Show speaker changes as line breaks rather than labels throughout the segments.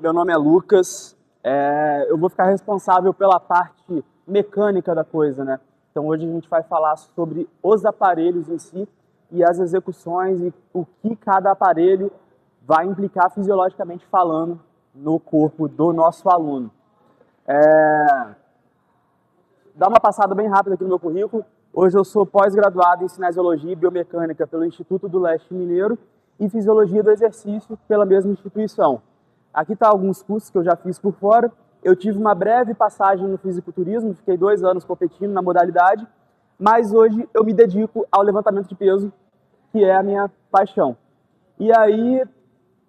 meu nome é Lucas. Eu vou ficar responsável pela parte mecânica da coisa, né? Então hoje a gente vai falar sobre os aparelhos em si e as execuções e o que cada aparelho vai implicar fisiologicamente falando no corpo do nosso aluno. Dá uma passada bem rápida aqui no meu currículo. Hoje eu sou pós-graduado em Cinesiologia e Biomecânica pelo Instituto do Leste Mineiro e Fisiologia do Exercício pela mesma instituição. Aqui está alguns cursos que eu já fiz por fora. Eu tive uma breve passagem no fisiculturismo, fiquei 2 anos competindo na modalidade, mas hoje eu me dedico ao levantamento de peso, que é a minha paixão. E aí,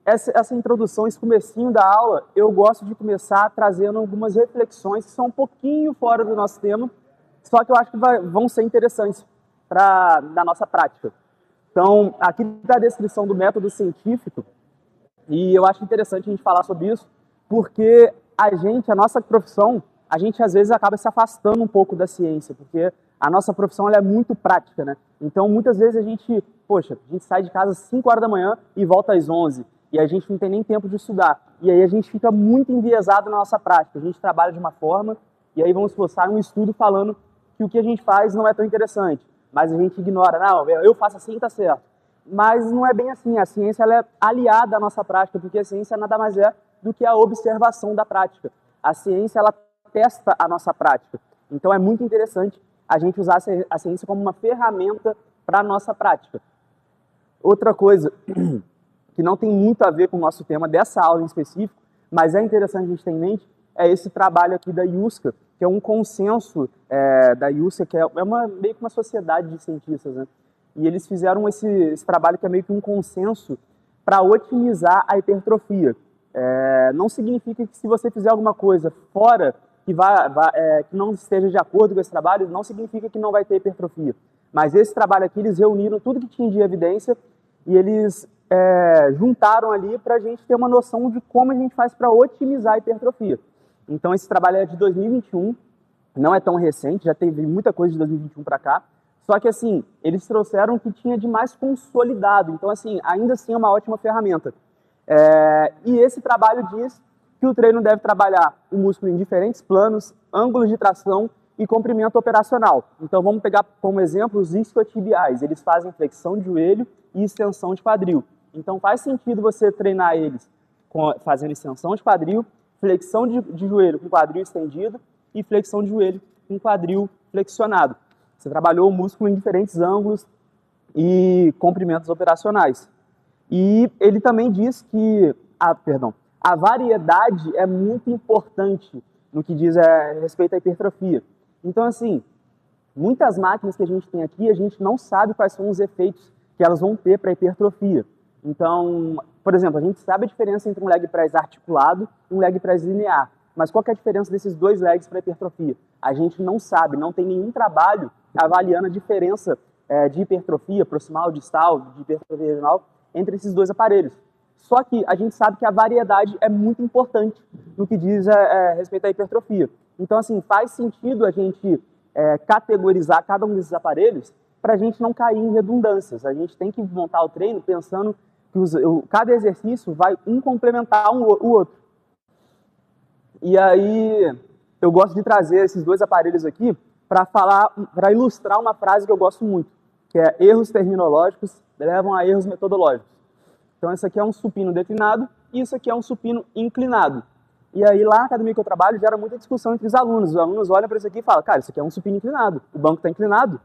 essa introdução, esse comecinho da aula, eu gosto de começar trazendo algumas reflexões que são um pouquinho fora do nosso tema, só que eu acho que vão ser interessantes na nossa prática. Então, aqui está a descrição do método científico, e eu acho interessante a gente falar sobre isso, porque a nossa profissão, a gente às vezes acaba se afastando um pouco da ciência, porque a nossa profissão ela é muito prática, né? Então, muitas vezes a gente sai de casa às 5 horas da manhã e volta às 11, e a gente não tem nem tempo de estudar. E aí a gente fica muito enviesado na nossa prática. A gente trabalha de uma forma, e aí vamos postar um estudo falando que o que a gente faz não é tão interessante. Mas a gente ignora, não, eu faço assim e tá certo. Mas não é bem assim. A ciência ela é aliada à nossa prática, porque a ciência nada mais é do que a observação da prática. A ciência ela testa a nossa prática. Então é muito interessante a gente usar a ciência como uma ferramenta para a nossa prática. Outra coisa que não tem muito a ver com o nosso tema dessa aula em específico, mas é interessante a gente ter em mente, é esse trabalho aqui da IUSCA, que é um consenso da IUSCA, que é meio que uma sociedade de cientistas, né? E eles fizeram esse trabalho que é meio que um consenso para otimizar a hipertrofia. Não significa que se você fizer alguma coisa fora que não esteja de acordo com esse trabalho, não significa que não vai ter hipertrofia. Mas esse trabalho aqui, eles reuniram tudo que tinha de evidência e eles juntaram ali para a gente ter uma noção de como a gente faz para otimizar a hipertrofia. Então esse trabalho é de 2021, não é tão recente, já teve muita coisa de 2021 para cá, só que assim, eles trouxeram o que tinha de mais consolidado, então assim, ainda assim é uma ótima ferramenta. E esse trabalho diz que o treino deve trabalhar o músculo em diferentes planos, ângulos de tração e comprimento operacional. Então vamos pegar como exemplo os isquiotibiais, eles fazem flexão de joelho e extensão de quadril. Então faz sentido você treinar eles fazendo extensão de quadril, flexão de joelho com quadril estendido e flexão de joelho com quadril flexionado. Você trabalhou o músculo em diferentes ângulos e comprimentos operacionais. E ele também diz que a variedade é muito importante no que diz respeito à hipertrofia. Então, assim, muitas máquinas que a gente tem aqui, a gente não sabe quais são os efeitos que elas vão ter para a hipertrofia. Então, por exemplo, a gente sabe a diferença entre um leg press articulado e um leg press linear. Mas qual que é a diferença desses 2 legs para a hipertrofia? A gente não sabe, não tem nenhum trabalho avaliando a diferença de hipertrofia proximal, distal, de hipertrofia regional entre esses 2 aparelhos. Só que a gente sabe que a variedade é muito importante no que diz respeito à hipertrofia. Então, assim, faz sentido a gente categorizar cada um desses aparelhos para a gente não cair em redundâncias. A gente tem que montar o treino pensando que cada exercício vai um complementar o outro. E aí, eu gosto de trazer esses 2 aparelhos aqui para ilustrar uma frase que eu gosto muito, que é: erros terminológicos levam a erros metodológicos. Então, esse aqui é um supino declinado e isso aqui é um supino inclinado. E aí, lá na academia que eu trabalho, gera muita discussão entre os alunos. Os alunos olham para isso aqui e falam: cara, isso aqui é um supino inclinado, o banco está inclinado,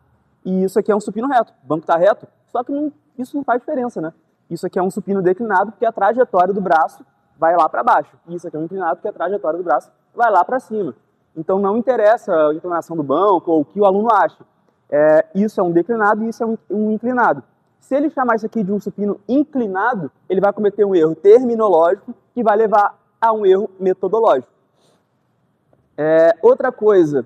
e isso aqui é um supino reto, o banco está reto. Só que isso não faz diferença, né? Isso aqui é um supino declinado porque a trajetória do braço vai lá para baixo. E isso aqui é um inclinado porque a trajetória do braço vai lá para cima. Então, não interessa a inclinação do banco ou o que o aluno acha. Isso é um declinado e isso é um inclinado. Se ele chamar isso aqui de um supino inclinado, ele vai cometer um erro terminológico que vai levar a um erro metodológico. Outra coisa,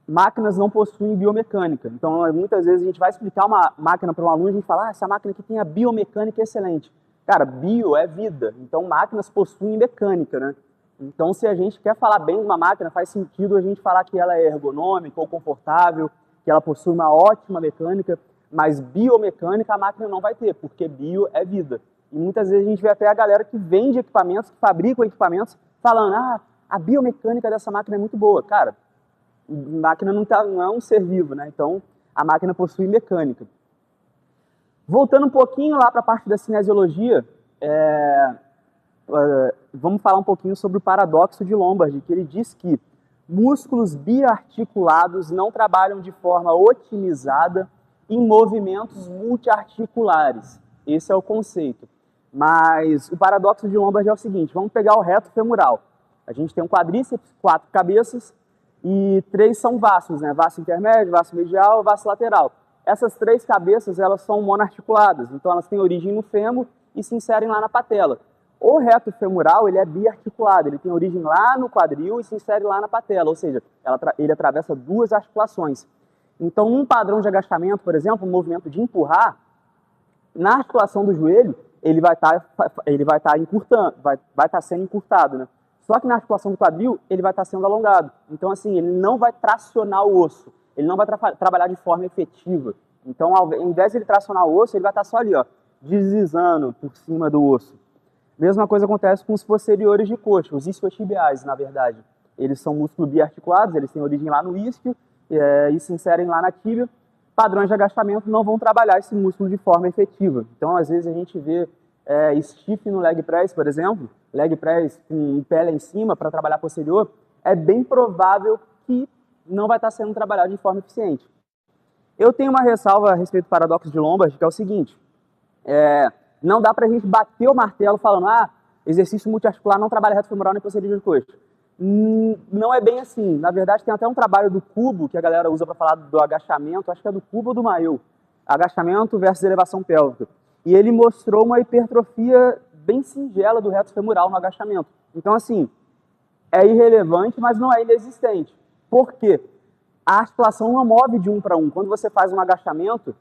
máquinas não possuem biomecânica. Então, muitas vezes a gente vai explicar uma máquina para um aluno e a gente fala: essa máquina aqui tem a biomecânica excelente. Cara, bio é vida, então máquinas possuem mecânica, né? Então, se a gente quer falar bem de uma máquina, faz sentido a gente falar que ela é ergonômica ou confortável, que ela possui uma ótima mecânica, mas biomecânica a máquina não vai ter, porque bio é vida. E muitas vezes a gente vê até a galera que vende equipamentos, que fabrica equipamentos, falando, a biomecânica dessa máquina é muito boa. Cara, a máquina não é um ser vivo, né? Então, a máquina possui mecânica. Voltando um pouquinho lá para a parte da cinesiologia, vamos falar um pouquinho sobre o paradoxo de Lombard, que ele diz que músculos biarticulados não trabalham de forma otimizada em movimentos multiarticulares. Esse é o conceito. Mas o paradoxo de Lombard é o seguinte, vamos pegar o reto femoral. A gente tem um quadríceps, 4 cabeças, e 3 são vasos, né? Vaso intermédio, vaso medial, vaso lateral. Essas 3 cabeças, elas são monoarticuladas, então elas têm origem no fêmur e se inserem lá na patela. O reto femoral, ele é biarticulado, ele tem origem lá no quadril e se insere lá na patela, ou seja, ele atravessa 2 articulações. Então, num padrão de agachamento, por exemplo, um movimento de empurrar, na articulação do joelho, ele vai estar encurtando, vai estar sendo encurtado, né? Só que na articulação do quadril, ele vai estar sendo alongado. Então, assim, ele não vai tracionar o osso, ele não vai trabalhar de forma efetiva. Então, ao invés de ele tracionar o osso, ele vai estar só ali, ó, deslizando por cima do osso. Mesma coisa acontece com os posteriores de coxa, os isquiotibiais, na verdade. Eles são músculos biarticulados, eles têm origem lá no isquio e se inserem lá na tíbia. Padrões de agachamento não vão trabalhar esse músculo de forma efetiva. Então, às vezes, a gente vê stiff no leg press, por exemplo, leg press com pé lá em cima para trabalhar posterior, é bem provável que não vai estar sendo trabalhado de forma eficiente. Eu tenho uma ressalva a respeito do paradoxo de Lombard, que é o seguinte, não dá para a gente bater o martelo falando, exercício multiarticular não trabalha reto femoral nem posterior de coxa. Não é bem assim. Na verdade, tem até um trabalho do Kubo, que a galera usa para falar do agachamento, acho que é do Kubo ou do Mael, agachamento versus elevação pélvica. E ele mostrou uma hipertrofia bem singela do reto femoral no agachamento. Então, assim, é irrelevante, mas não é inexistente. Por quê? A articulação não move de um para um. Quando você faz um agachamento,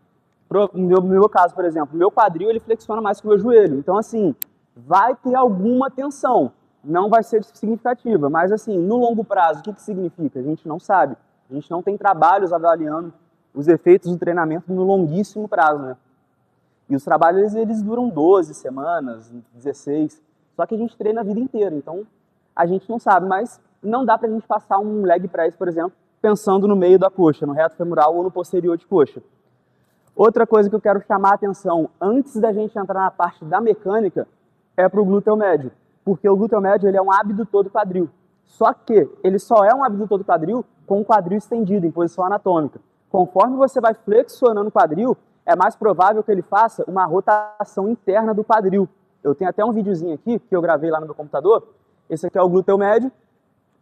no meu caso, por exemplo, meu quadril ele flexiona mais que o meu joelho. Então, assim, vai ter alguma tensão. Não vai ser significativa, mas, assim, no longo prazo, o que significa? A gente não sabe. A gente não tem trabalhos avaliando os efeitos do treinamento no longuíssimo prazo, né? E os trabalhos, eles duram 12 semanas, 16. Só que a gente treina a vida inteira, então a gente não sabe. Mas não dá pra gente passar um leg press, por exemplo, pensando no meio da coxa, no reto femoral ou no posterior de coxa. Outra coisa que eu quero chamar a atenção, antes da gente entrar na parte da mecânica, é para o glúteo médio. Porque o glúteo médio ele é um abdutor do quadril. Só que ele só é um abdutor do quadril com o quadril estendido, em posição anatômica. Conforme você vai flexionando o quadril, é mais provável que ele faça uma rotação interna do quadril. Eu tenho até um videozinho aqui, que eu gravei lá no meu computador. Esse aqui é o glúteo médio.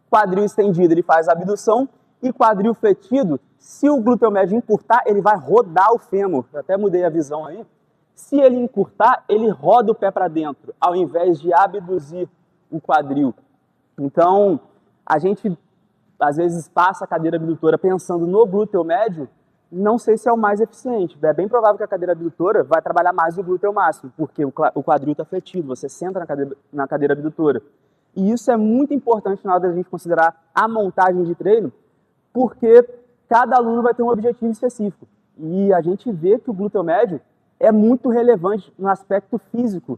Quadril estendido, ele faz a abdução. E quadril fletido, se o glúteo médio encurtar, ele vai rodar o fêmur. Eu até mudei a visão aí. Se ele encurtar, ele roda o pé para dentro, ao invés de abduzir o quadril. Então, a gente, às vezes, passa a cadeira abdutora pensando no glúteo médio, não sei se é o mais eficiente. É bem provável que a cadeira abdutora vai trabalhar mais o glúteo máximo, porque o quadril está fletido, você senta na cadeira abdutora. E isso é muito importante na hora da gente considerar a montagem de treino, porque cada aluno vai ter um objetivo específico. E a gente vê que o glúteo médio é muito relevante no aspecto físico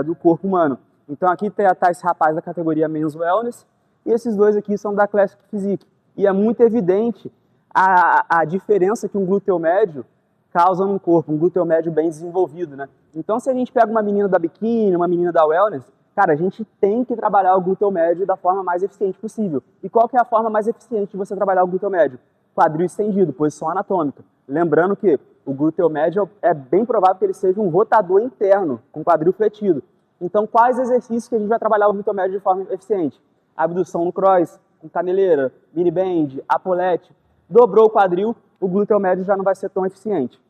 do corpo humano. Então aqui tá esse rapaz da categoria Men's Wellness, e esses dois aqui são da Classic Physique. E é muito evidente a diferença que um glúteo médio causa num corpo, um glúteo médio bem desenvolvido, né? Então, se a gente pega uma menina da biquíni, uma menina da wellness, cara, a gente tem que trabalhar o glúteo médio da forma mais eficiente possível. E qual que é a forma mais eficiente de você trabalhar o glúteo médio? Quadril estendido, posição anatômica. Lembrando que o glúteo médio é bem provável que ele seja um rotador interno, com quadril fletido. Então, quais exercícios que a gente vai trabalhar o glúteo médio de forma eficiente? Abdução no cross, com caneleira, mini band, apolete. Dobrou o quadril, o glúteo médio já não vai ser tão eficiente.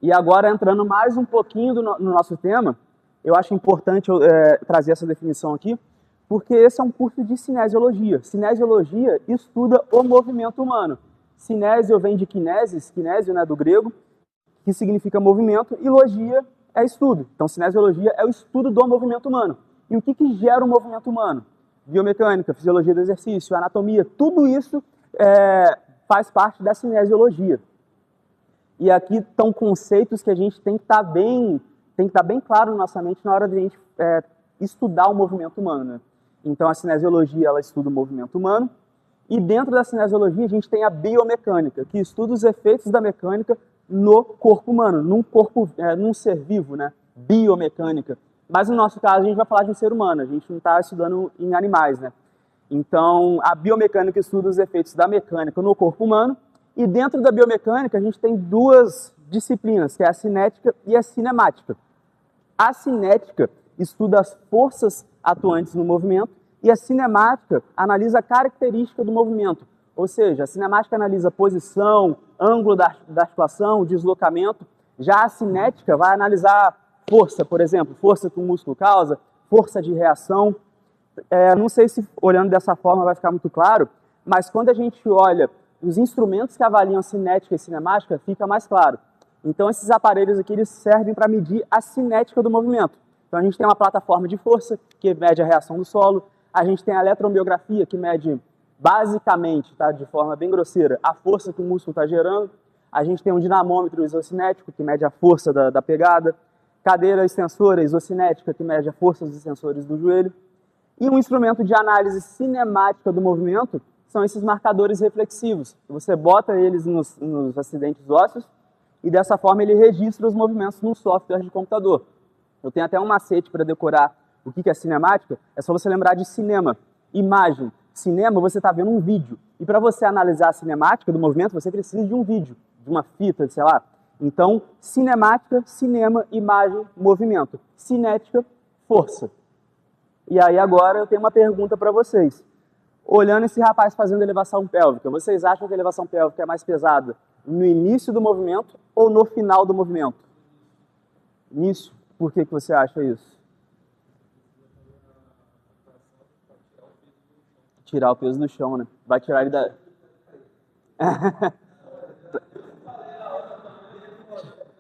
E agora, entrando mais um pouquinho no nosso tema, eu acho importante trazer essa definição aqui, porque esse é um curso de cinesiologia. Cinesiologia estuda o movimento humano. Cinésio vem de kinesis, kinésio, né, do grego, que significa movimento, e logia é estudo. Então, cinesiologia é o estudo do movimento humano. E o que gera o movimento humano? Biomecânica, fisiologia do exercício, anatomia, tudo isso faz parte da cinesiologia. E aqui estão conceitos que a gente tem que estar bem tem que estar bem claro na nossa mente na hora de a gente estudar o movimento humano, né? Então, a cinesiologia, ela estuda o movimento humano, e dentro da cinesiologia a gente tem a biomecânica, que estuda os efeitos da mecânica no corpo humano, num ser vivo, né? Biomecânica. Mas no nosso caso a gente vai falar de um ser humano, a gente não está estudando em animais, né? Então, a biomecânica estuda os efeitos da mecânica no corpo humano, e dentro da biomecânica a gente tem duas disciplinas, que é a cinética e a cinemática. A cinética estuda as forças atuantes no movimento, e a cinemática analisa a característica do movimento. Ou seja, a cinemática analisa a posição, ângulo da articulação, deslocamento. Já a cinética vai analisar força, por exemplo, força que o músculo causa, força de reação. Não sei se olhando dessa forma vai ficar muito claro, mas quando a gente olha os instrumentos que avaliam cinética e cinemática, fica mais claro. Então, esses aparelhos aqui eles servem para medir a cinética do movimento. Então, a gente tem uma plataforma de força, que mede a reação do solo. A gente tem a eletromiografia, que mede basicamente, tá, de forma bem grosseira, a força que o músculo está gerando. A gente tem um dinamômetro isocinético, que mede a força da pegada. Cadeira extensora isocinética, que mede a força dos extensores do joelho. E um instrumento de análise cinemática do movimento são esses marcadores reflexivos. Você bota eles nos acidentes ósseos e dessa forma ele registra os movimentos num software de computador. Eu tenho até um macete para decorar o que é cinemática, é só você lembrar de cinema, imagem. Cinema, você está vendo um vídeo. E para você analisar a cinemática do movimento, você precisa de um vídeo, de uma fita, sei lá. Então, cinemática, cinema, imagem, movimento. Cinética, força. E aí agora eu tenho uma pergunta para vocês. Olhando esse rapaz fazendo elevação pélvica, vocês acham que a elevação pélvica é mais pesada no início do movimento ou no final do movimento? Nisso. Por que você acha isso? Tirar o peso do chão, né? Vai tirar ele da...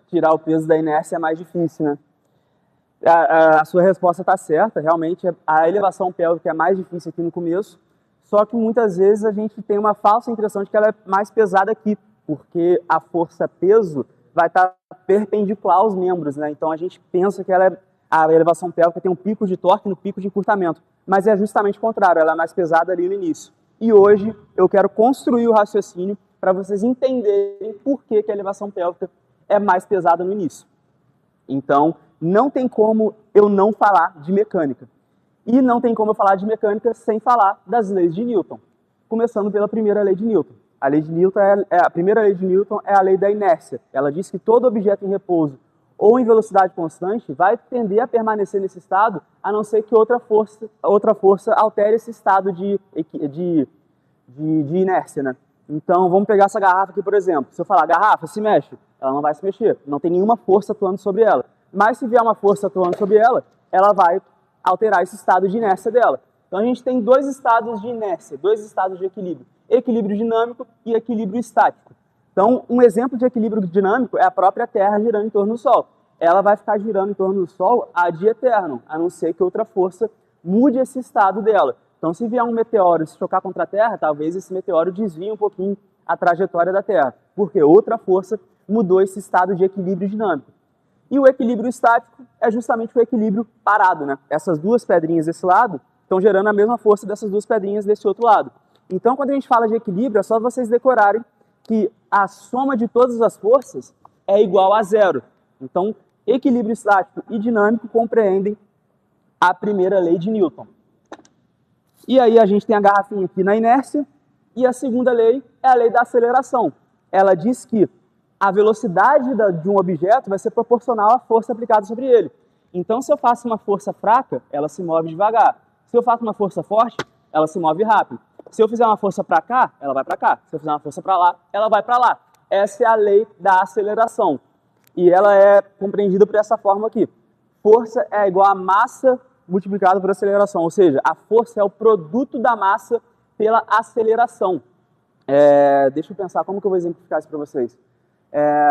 Tirar o peso da inércia é mais difícil, né? A sua resposta está certa, realmente a elevação pélvica é mais difícil aqui no começo, só que muitas vezes a gente tem uma falsa impressão de que ela é mais pesada aqui, porque a força-peso vai estar perpendicular aos membros, né? Então a gente pensa que a elevação pélvica tem um pico de torque no pico de encurtamento, mas é justamente o contrário, ela é mais pesada ali no início. E hoje eu quero construir o raciocínio para vocês entenderem por que a elevação pélvica é mais pesada no início. Então, não tem como eu não falar de mecânica. E não tem como eu falar de mecânica sem falar das leis de Newton. Começando pela primeira lei de Newton. A lei de Newton a primeira lei de Newton é a lei da inércia. Ela diz que todo objeto em repouso ou em velocidade constante vai tender a permanecer nesse estado, a não ser que outra força altere esse estado de inércia, né? Então, vamos pegar essa garrafa aqui, por exemplo. Se eu falar, garrafa, se mexe, ela não vai se mexer. Não tem nenhuma força atuando sobre ela. Mas se vier uma força atuando sobre ela, ela vai alterar esse estado de inércia dela. Então, a gente tem dois estados de inércia, dois estados de equilíbrio. Equilíbrio dinâmico e equilíbrio estático. Então, um exemplo de equilíbrio dinâmico é a própria Terra girando em torno do Sol. Ela vai ficar girando em torno do Sol ad eterno, a não ser que outra força mude esse estado dela. Então, se vier um meteoro se chocar contra a Terra, talvez esse meteoro desvie um pouquinho a trajetória da Terra, porque outra força mudou esse estado de equilíbrio dinâmico. E o equilíbrio estático é justamente o equilíbrio parado, né? Essas duas pedrinhas desse lado estão gerando a mesma força dessas duas pedrinhas desse outro lado. Então, quando a gente fala de equilíbrio, é só vocês decorarem que a soma de todas as forças é igual a zero. Então, equilíbrio estático e dinâmico compreendem a primeira lei de Newton. E aí a gente tem a garrafinha aqui na inércia, e a segunda lei é a lei da aceleração. Ela diz que a velocidade de um objeto vai ser proporcional à força aplicada sobre ele. Então, se eu faço uma força fraca, ela se move devagar. Se eu faço uma força forte, ela se move rápido. Se eu fizer uma força para cá, ela vai para cá. Se eu fizer uma força para lá, ela vai para lá. Essa é a lei da aceleração. E ela é compreendida por essa forma aqui. Força é igual a massa multiplicado por aceleração, ou seja, a força é o produto da massa pela aceleração. Deixa eu pensar como que eu vou exemplificar isso para vocês.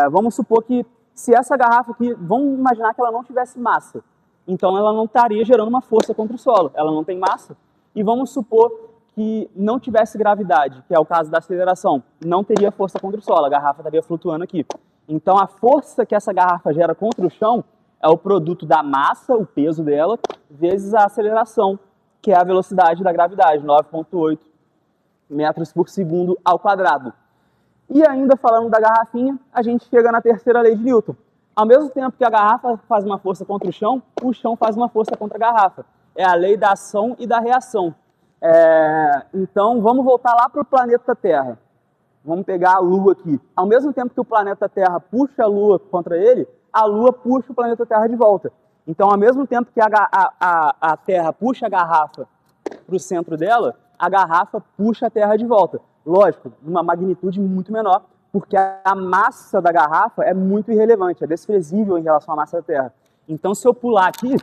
Vamos supor que se essa garrafa aqui, vamos imaginar que ela não tivesse massa, então ela não estaria gerando uma força contra o solo, ela não tem massa, e vamos supor que não tivesse gravidade, que é o caso da aceleração, não teria força contra o solo, a garrafa estaria flutuando aqui. Então a força que essa garrafa gera contra o chão é o produto da massa, o peso dela, vezes a aceleração, que é a velocidade da gravidade, 9,8 metros por segundo ao quadrado. E ainda falando da garrafinha, a gente chega na terceira lei de Newton. Ao mesmo tempo que a garrafa faz uma força contra o chão faz uma força contra a garrafa. É a lei da ação e da reação. Então, vamos voltar lá para o planeta Terra. Vamos pegar a Lua aqui. Ao mesmo tempo que o planeta Terra puxa a Lua contra ele, a Lua puxa o planeta Terra de volta. Então, ao mesmo tempo que a Terra puxa a garrafa para o centro dela, a garrafa puxa a Terra de volta. Lógico, numa magnitude muito menor, porque a massa da garrafa é muito irrelevante, é desprezível em relação à massa da Terra. Então, se eu pular aqui,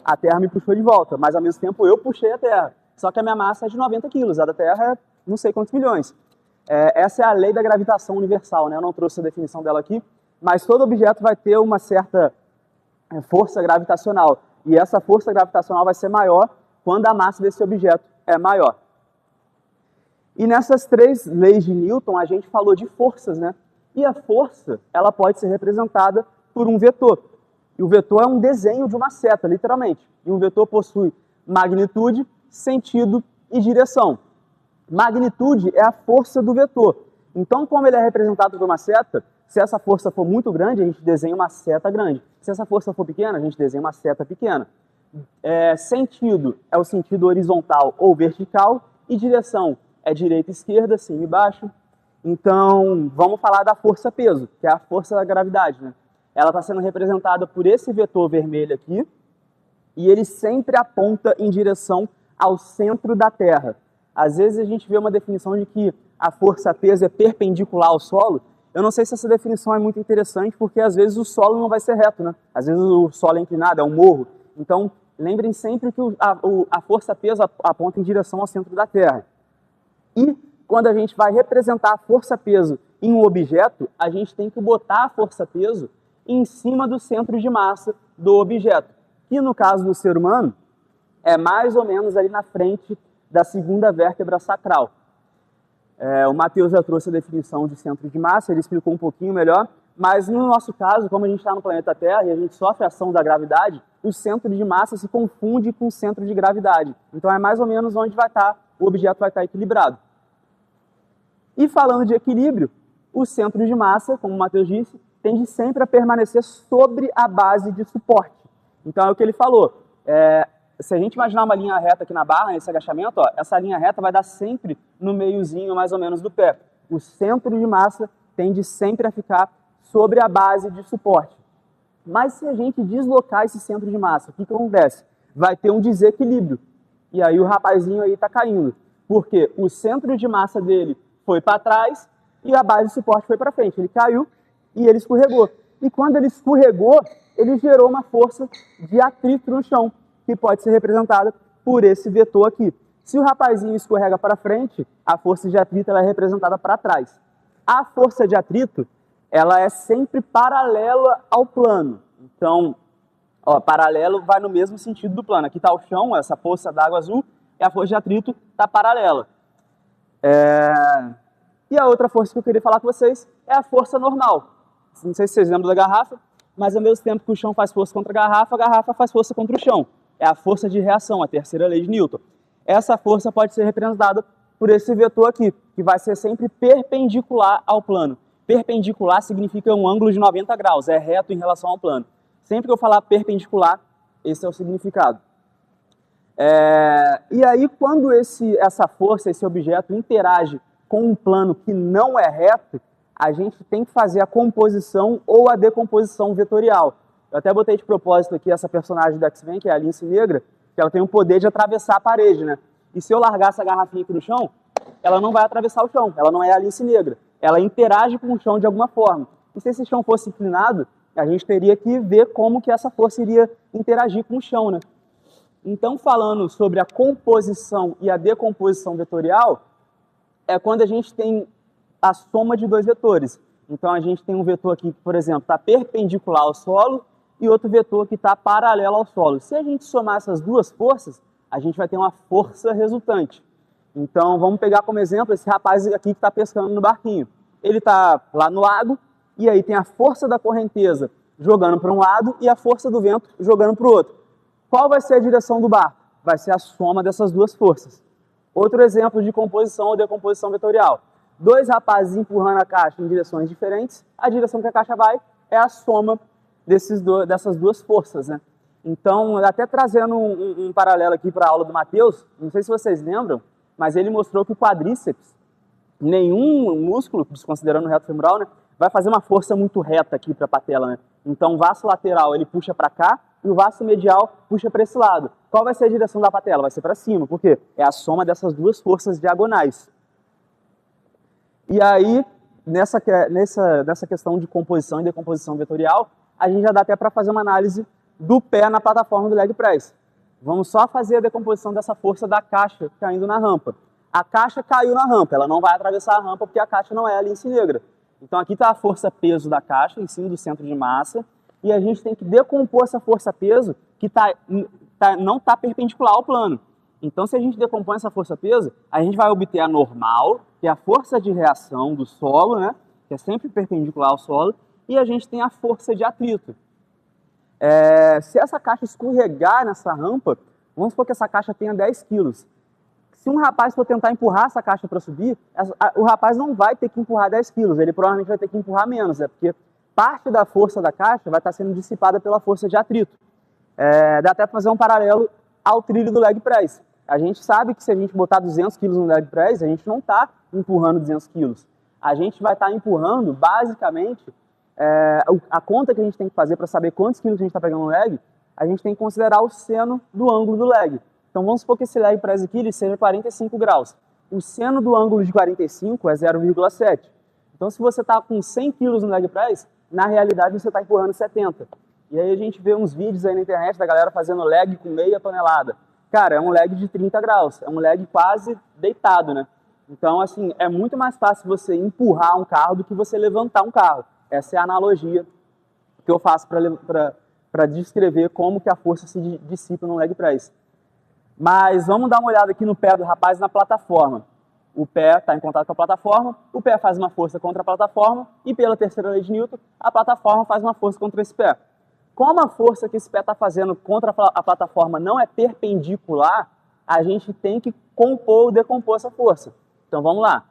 a Terra me puxou de volta, mas ao mesmo tempo eu puxei a Terra. Só que a minha massa é de 90 quilos, a da Terra é não sei quantos milhões. Essa é a lei da gravitação universal, né? Eu não trouxe a definição dela aqui, mas todo objeto vai ter uma certa força gravitacional. E essa força gravitacional vai ser maior quando a massa desse objeto é maior. E nessas três leis de Newton, a gente falou de forças, né? E a força, ela pode ser representada por um vetor. E o vetor é um desenho de uma seta, literalmente. E um vetor possui magnitude, sentido e direção. Magnitude é a força do vetor. Então, como ele é representado por uma seta, se essa força for muito grande, a gente desenha uma seta grande. Se essa força for pequena, a gente desenha uma seta pequena. Sentido é o sentido horizontal ou vertical, e direção é direita e esquerda, cima e baixo. Então, vamos falar da força-peso, que é a força da gravidade, né? Ela está sendo representada por esse vetor vermelho aqui, e ele sempre aponta em direção ao centro da Terra. Às vezes a gente vê uma definição de que a força-peso é perpendicular ao solo. Eu não sei se essa definição é muito interessante, porque às vezes o solo não vai ser reto, né? Às vezes o solo é inclinado, é um morro. Então, lembrem sempre que a força-peso aponta em direção ao centro da Terra. E quando a gente vai representar a força-peso em um objeto, a gente tem que botar a força-peso em cima do centro de massa do objeto, que no caso do ser humano é mais ou menos ali na frente da segunda vértebra sacral. O Matheus já trouxe a definição de centro de massa, ele explicou um pouquinho melhor, mas no nosso caso, como a gente está no planeta Terra e a gente sofre a ação da gravidade, o centro de massa se confunde com o centro de gravidade. Então é mais ou menos onde o objeto vai estar equilibrado. E falando de equilíbrio, o centro de massa, como o Matheus disse, tende sempre a permanecer sobre a base de suporte. Então é o que ele falou. Se a gente imaginar uma linha reta aqui na barra, nesse agachamento, ó, essa linha reta vai dar sempre no meiozinho, mais ou menos, do pé. O centro de massa tende sempre a ficar sobre a base de suporte. Mas se a gente deslocar esse centro de massa, o que acontece? Vai ter um desequilíbrio. E aí o rapazinho aí está caindo. Porque o centro de massa dele foi para trás e a base de suporte foi para frente. Ele caiu e ele escorregou. E quando ele escorregou, ele gerou uma força de atrito no chão, que pode ser representada por esse vetor aqui. Se o rapazinho escorrega para frente, a força de atrito ela é representada para trás. A força de atrito ela é sempre paralela ao plano. Então, paralelo vai no mesmo sentido do plano. Aqui está o chão, essa poça d'água azul, e a força de atrito está paralela. E a outra força que eu queria falar com vocês é a força normal. Não sei se vocês lembram da garrafa, mas ao mesmo tempo que o chão faz força contra a garrafa faz força contra o chão. É a força de reação, a terceira lei de Newton. Essa força pode ser representada por esse vetor aqui, que vai ser sempre perpendicular ao plano. Perpendicular significa um ângulo de 90 graus, é reto em relação ao plano. Sempre que eu falar perpendicular, esse é o significado. E aí, quando essa força, esse objeto interage com um plano que não é reto, a gente tem que fazer a composição ou a decomposição vetorial. Eu até botei de propósito aqui essa personagem do X-Men, que é a Lince Negra, que ela tem o poder de atravessar a parede, né? E se eu largar essa garrafinha aqui no chão, ela não vai atravessar o chão, ela não é a Lince Negra. Ela interage com o chão de alguma forma. E se esse chão fosse inclinado, a gente teria que ver como que essa força iria interagir com o chão, né? Então, falando sobre a composição e a decomposição vetorial, é quando a gente tem a soma de dois vetores. Então, a gente tem um vetor aqui que, por exemplo, está perpendicular ao solo e outro vetor que está paralelo ao solo. Se a gente somar essas duas forças, a gente vai ter uma força resultante. Então, vamos pegar como exemplo esse rapaz aqui que está pescando no barquinho. Ele está lá no lago e aí tem a força da correnteza jogando para um lado e a força do vento jogando para o outro. Qual vai ser a direção do barco? Vai ser a soma dessas duas forças. Outro exemplo de composição ou decomposição vetorial. Dois rapazes empurrando a caixa em direções diferentes, a direção que a caixa vai é a soma dessas duas forças, né? Então, até trazendo um paralelo aqui para a aula do Matheus, não sei se vocês lembram, mas ele mostrou que o quadríceps, nenhum músculo, desconsiderando o reto femoral, né, vai fazer uma força muito reta aqui para a patela, né? Então, o vasto lateral ele puxa para cá e o vasto medial puxa para esse lado. Qual vai ser a direção da patela? Vai ser para cima, por quê? É a soma dessas duas forças diagonais. E aí, nessa questão de composição e decomposição vetorial, a gente já dá até para fazer uma análise do pé na plataforma do leg press. Vamos só fazer a decomposição dessa força da caixa caindo na rampa. A caixa caiu na rampa, ela não vai atravessar a rampa porque a caixa não é a lince negra. Então aqui está a força-peso da caixa em cima do centro de massa e a gente tem que decompor essa força-peso que não está perpendicular ao plano. Então se a gente decompõe essa força-peso, a gente vai obter a normal, que é a força de reação do solo, né, que é sempre perpendicular ao solo, e a gente tem a força de atrito. Se essa caixa escorregar nessa rampa, vamos supor que essa caixa tenha 10 quilos. Se um rapaz for tentar empurrar essa caixa para subir, o rapaz não vai ter que empurrar 10 quilos, ele provavelmente vai ter que empurrar menos, porque parte da força da caixa vai estar sendo dissipada pela força de atrito. Dá até para fazer um paralelo ao trilho do leg press. A gente sabe que se a gente botar 200 quilos no leg press, a gente não está empurrando 200 quilos. A gente vai estar empurrando, basicamente, a conta que a gente tem que fazer para saber quantos quilos a gente está pegando no leg, a gente tem que considerar o seno do ângulo do leg. Então vamos supor que esse leg press aqui ele seja 45 graus. O seno do ângulo de 45 é 0,7. Então se você está com 100 quilos no leg press, na realidade você está empurrando 70. E aí a gente vê uns vídeos aí na internet da galera fazendo leg com meia tonelada. Cara, é um leg de 30 graus, é um leg quase deitado, né? Então, assim, é muito mais fácil você empurrar um carro do que você levantar um carro. Essa é a analogia que eu faço para descrever como que a força se dissipa no leg press. Mas vamos dar uma olhada aqui no pé do rapaz na plataforma. O pé está em contato com a plataforma, o pé faz uma força contra a plataforma e pela terceira lei de Newton, a plataforma faz uma força contra esse pé. Como a força que esse pé está fazendo contra a plataforma não é perpendicular, a gente tem que compor ou decompor essa força. Então vamos lá.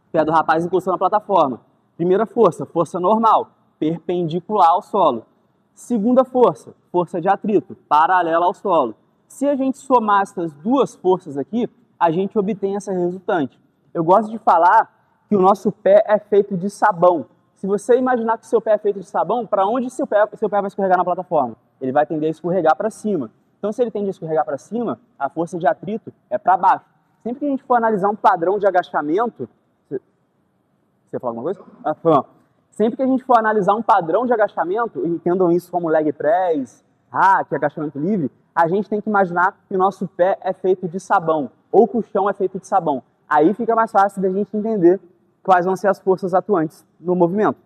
O pé do rapaz encostou na plataforma. Primeira força, força normal, perpendicular ao solo. Segunda força, força de atrito, paralela ao solo. Se a gente somar essas duas forças aqui, a gente obtém essa resultante. Eu gosto de falar que o nosso pé é feito de sabão. Se você imaginar que o seu pé é feito de sabão, para onde seu pé vai escorregar na plataforma? Ele vai tender a escorregar para cima. Então, se ele tende a escorregar para cima, a força de atrito é para baixo. Sempre que a gente for analisar um padrão de agachamento... Você falou alguma coisa? Sempre que a gente for analisar um padrão de agachamento, entendam isso como leg press, hack, agachamento livre, a gente tem que imaginar que o nosso pé é feito de sabão, ou que o chão é feito de sabão. Aí fica mais fácil da gente entender quais vão ser as forças atuantes no movimento.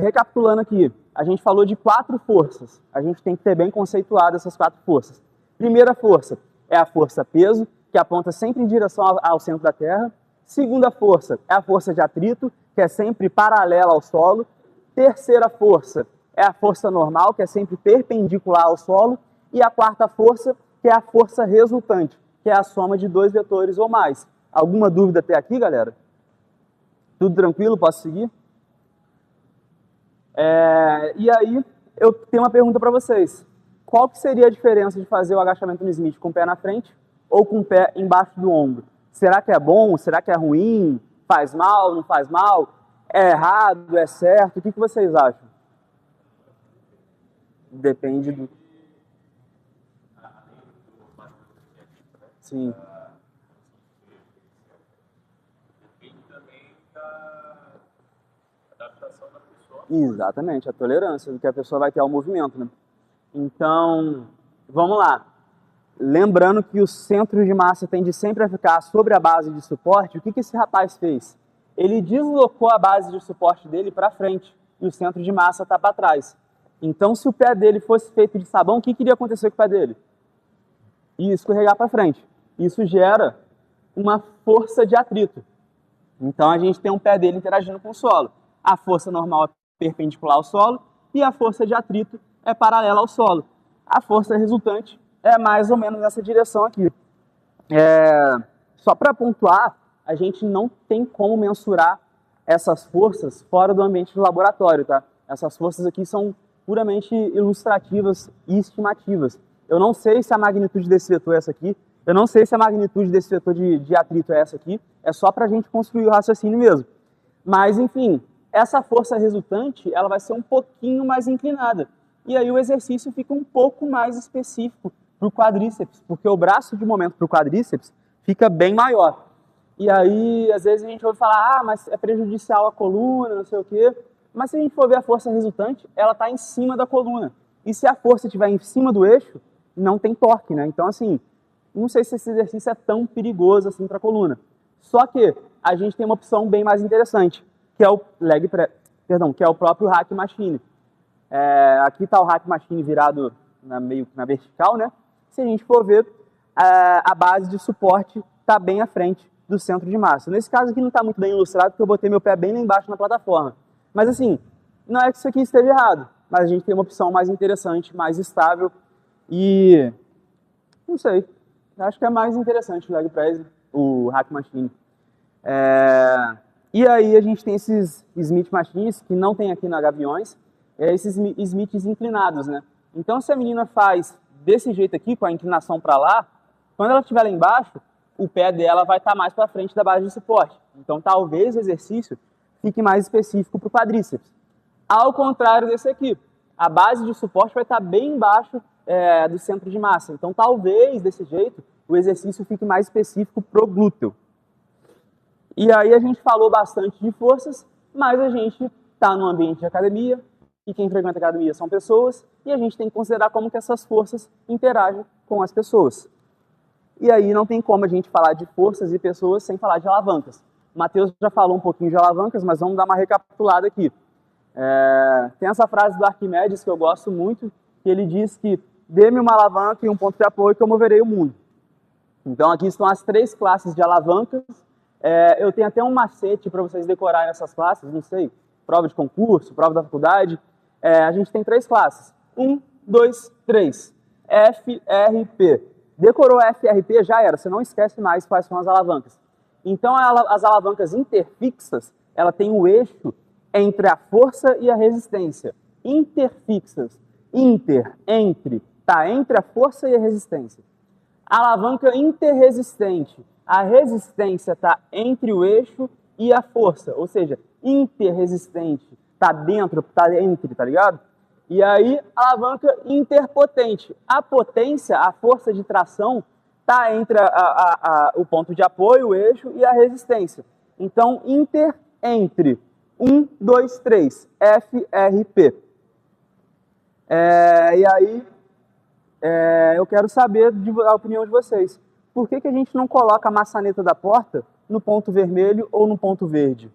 Recapitulando aqui, a gente falou de 4 forças. A gente tem que ter bem conceituado essas 4 forças. Primeira força é a força-peso, que aponta sempre em direção ao centro da Terra. Segunda força é a força de atrito, que é sempre paralela ao solo. Terceira força é a força normal, que é sempre perpendicular ao solo. E a quarta força, que é a força resultante, que é a soma de 2 vetores ou mais. Alguma dúvida até aqui, galera? Tudo tranquilo? Posso seguir? E aí, eu tenho uma pergunta para vocês. Qual que seria a diferença de fazer o agachamento no Smith com o pé na frente ou com o pé embaixo do ombro? Será que é bom? Será que é ruim? Faz mal? Não faz mal? É errado? É certo? O que vocês acham? Depende do... Sim. Exatamente, a tolerância do que a pessoa vai ter ao movimento, né? Então, vamos lá. Lembrando que o centro de massa tende sempre a ficar sobre a base de suporte, o que esse rapaz fez? Ele deslocou a base de suporte dele para frente e o centro de massa está para trás. Então, se o pé dele fosse feito de sabão, o que iria acontecer com o pé dele? Ia escorregar para frente. Isso gera uma força de atrito. Então, a gente tem um pé dele interagindo com o solo. A força normal é perpendicular ao solo e a força de atrito é paralela ao solo. A força resultante é mais ou menos nessa direção aqui. Só para pontuar, a gente não tem como mensurar essas forças fora do ambiente do laboratório, tá? Essas forças aqui são puramente ilustrativas e estimativas. Eu não sei se a magnitude desse vetor é essa aqui, eu não sei se a magnitude desse vetor de atrito é essa aqui, é só para a gente construir o raciocínio mesmo. Mas, enfim, essa força resultante ela vai ser um pouquinho mais inclinada. E aí o exercício fica um pouco mais específico para o quadríceps, porque o braço de momento para o quadríceps fica bem maior. E aí, às vezes, a gente ouve falar, mas é prejudicial à coluna, não sei o quê. Mas se a gente for ver a força resultante, ela está em cima da coluna. E se a força estiver em cima do eixo, não tem torque, né? Então, assim, não sei se esse exercício é tão perigoso assim para a coluna. Só que a gente tem uma opção bem mais interessante, que é o que é o próprio Hack Machine. Aqui está o Hack Machine virado meio na vertical, né? Se a gente for ver, a base de suporte está bem à frente do centro de massa. Nesse caso aqui não está muito bem ilustrado, porque eu botei meu pé bem lá embaixo na plataforma. Mas assim, não é que isso aqui esteja errado, mas a gente tem uma opção mais interessante, mais estável e, não sei, acho que é mais interessante o leg press, o Hack Machine. E aí a gente tem esses Smith Machines, que não tem aqui na Gaviões, esses Smiths inclinados, né? Então se a menina faz desse jeito aqui, com a inclinação para lá, quando ela estiver lá embaixo, o pé dela vai estar mais para frente da base de suporte. Então talvez o exercício fique mais específico para o quadríceps. Ao contrário desse aqui, a base de suporte vai estar bem embaixo do centro de massa. Então talvez desse jeito o exercício fique mais específico para o glúteo. E aí a gente falou bastante de forças, mas a gente está no ambiente de academia, e quem frequenta a academia são pessoas, e a gente tem que considerar como que essas forças interagem com as pessoas. E aí não tem como a gente falar de forças e pessoas sem falar de alavancas. O Matheus já falou um pouquinho de alavancas, mas vamos dar uma recapitulada aqui. Tem essa frase do Arquimedes que eu gosto muito, que ele diz que dê-me uma alavanca e um ponto de apoio que eu moverei o mundo. Então aqui estão as 3 classes de alavancas. Eu tenho até um macete para vocês decorarem essas classes, não sei, prova de concurso, prova da faculdade. A gente tem 3 classes. 1, 2, 3. FRP. Decorou FRP, já era, você não esquece mais quais são as alavancas. Então, as alavancas interfixas, ela tem o eixo entre a força e a resistência. Interfixas, entre, tá entre a força e a resistência. Alavanca interresistente, a resistência está entre o eixo e a força, ou seja, interresistente, está dentro, está entre, tá ligado? E aí, alavanca interpotente. A potência, a força de tração, está entre o ponto de apoio, o eixo, e a resistência. Então, entre. 1, 2, 3. FRP. E aí, eu quero saber a opinião de vocês. Por que a gente não coloca a maçaneta da porta no ponto vermelho ou no ponto verde?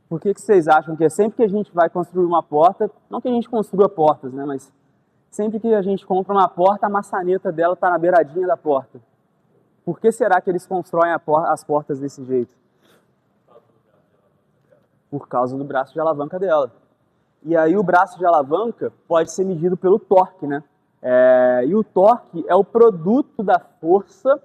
Por que vocês acham que sempre que a gente vai construir uma porta, não que a gente construa portas, né, mas sempre que a gente compra uma porta, a maçaneta dela está na beiradinha da porta? Por que será que eles constroem as portas desse jeito? Por causa do braço de alavanca dela. E aí o braço de alavanca pode ser medido pelo torque, né? E o torque é o produto da força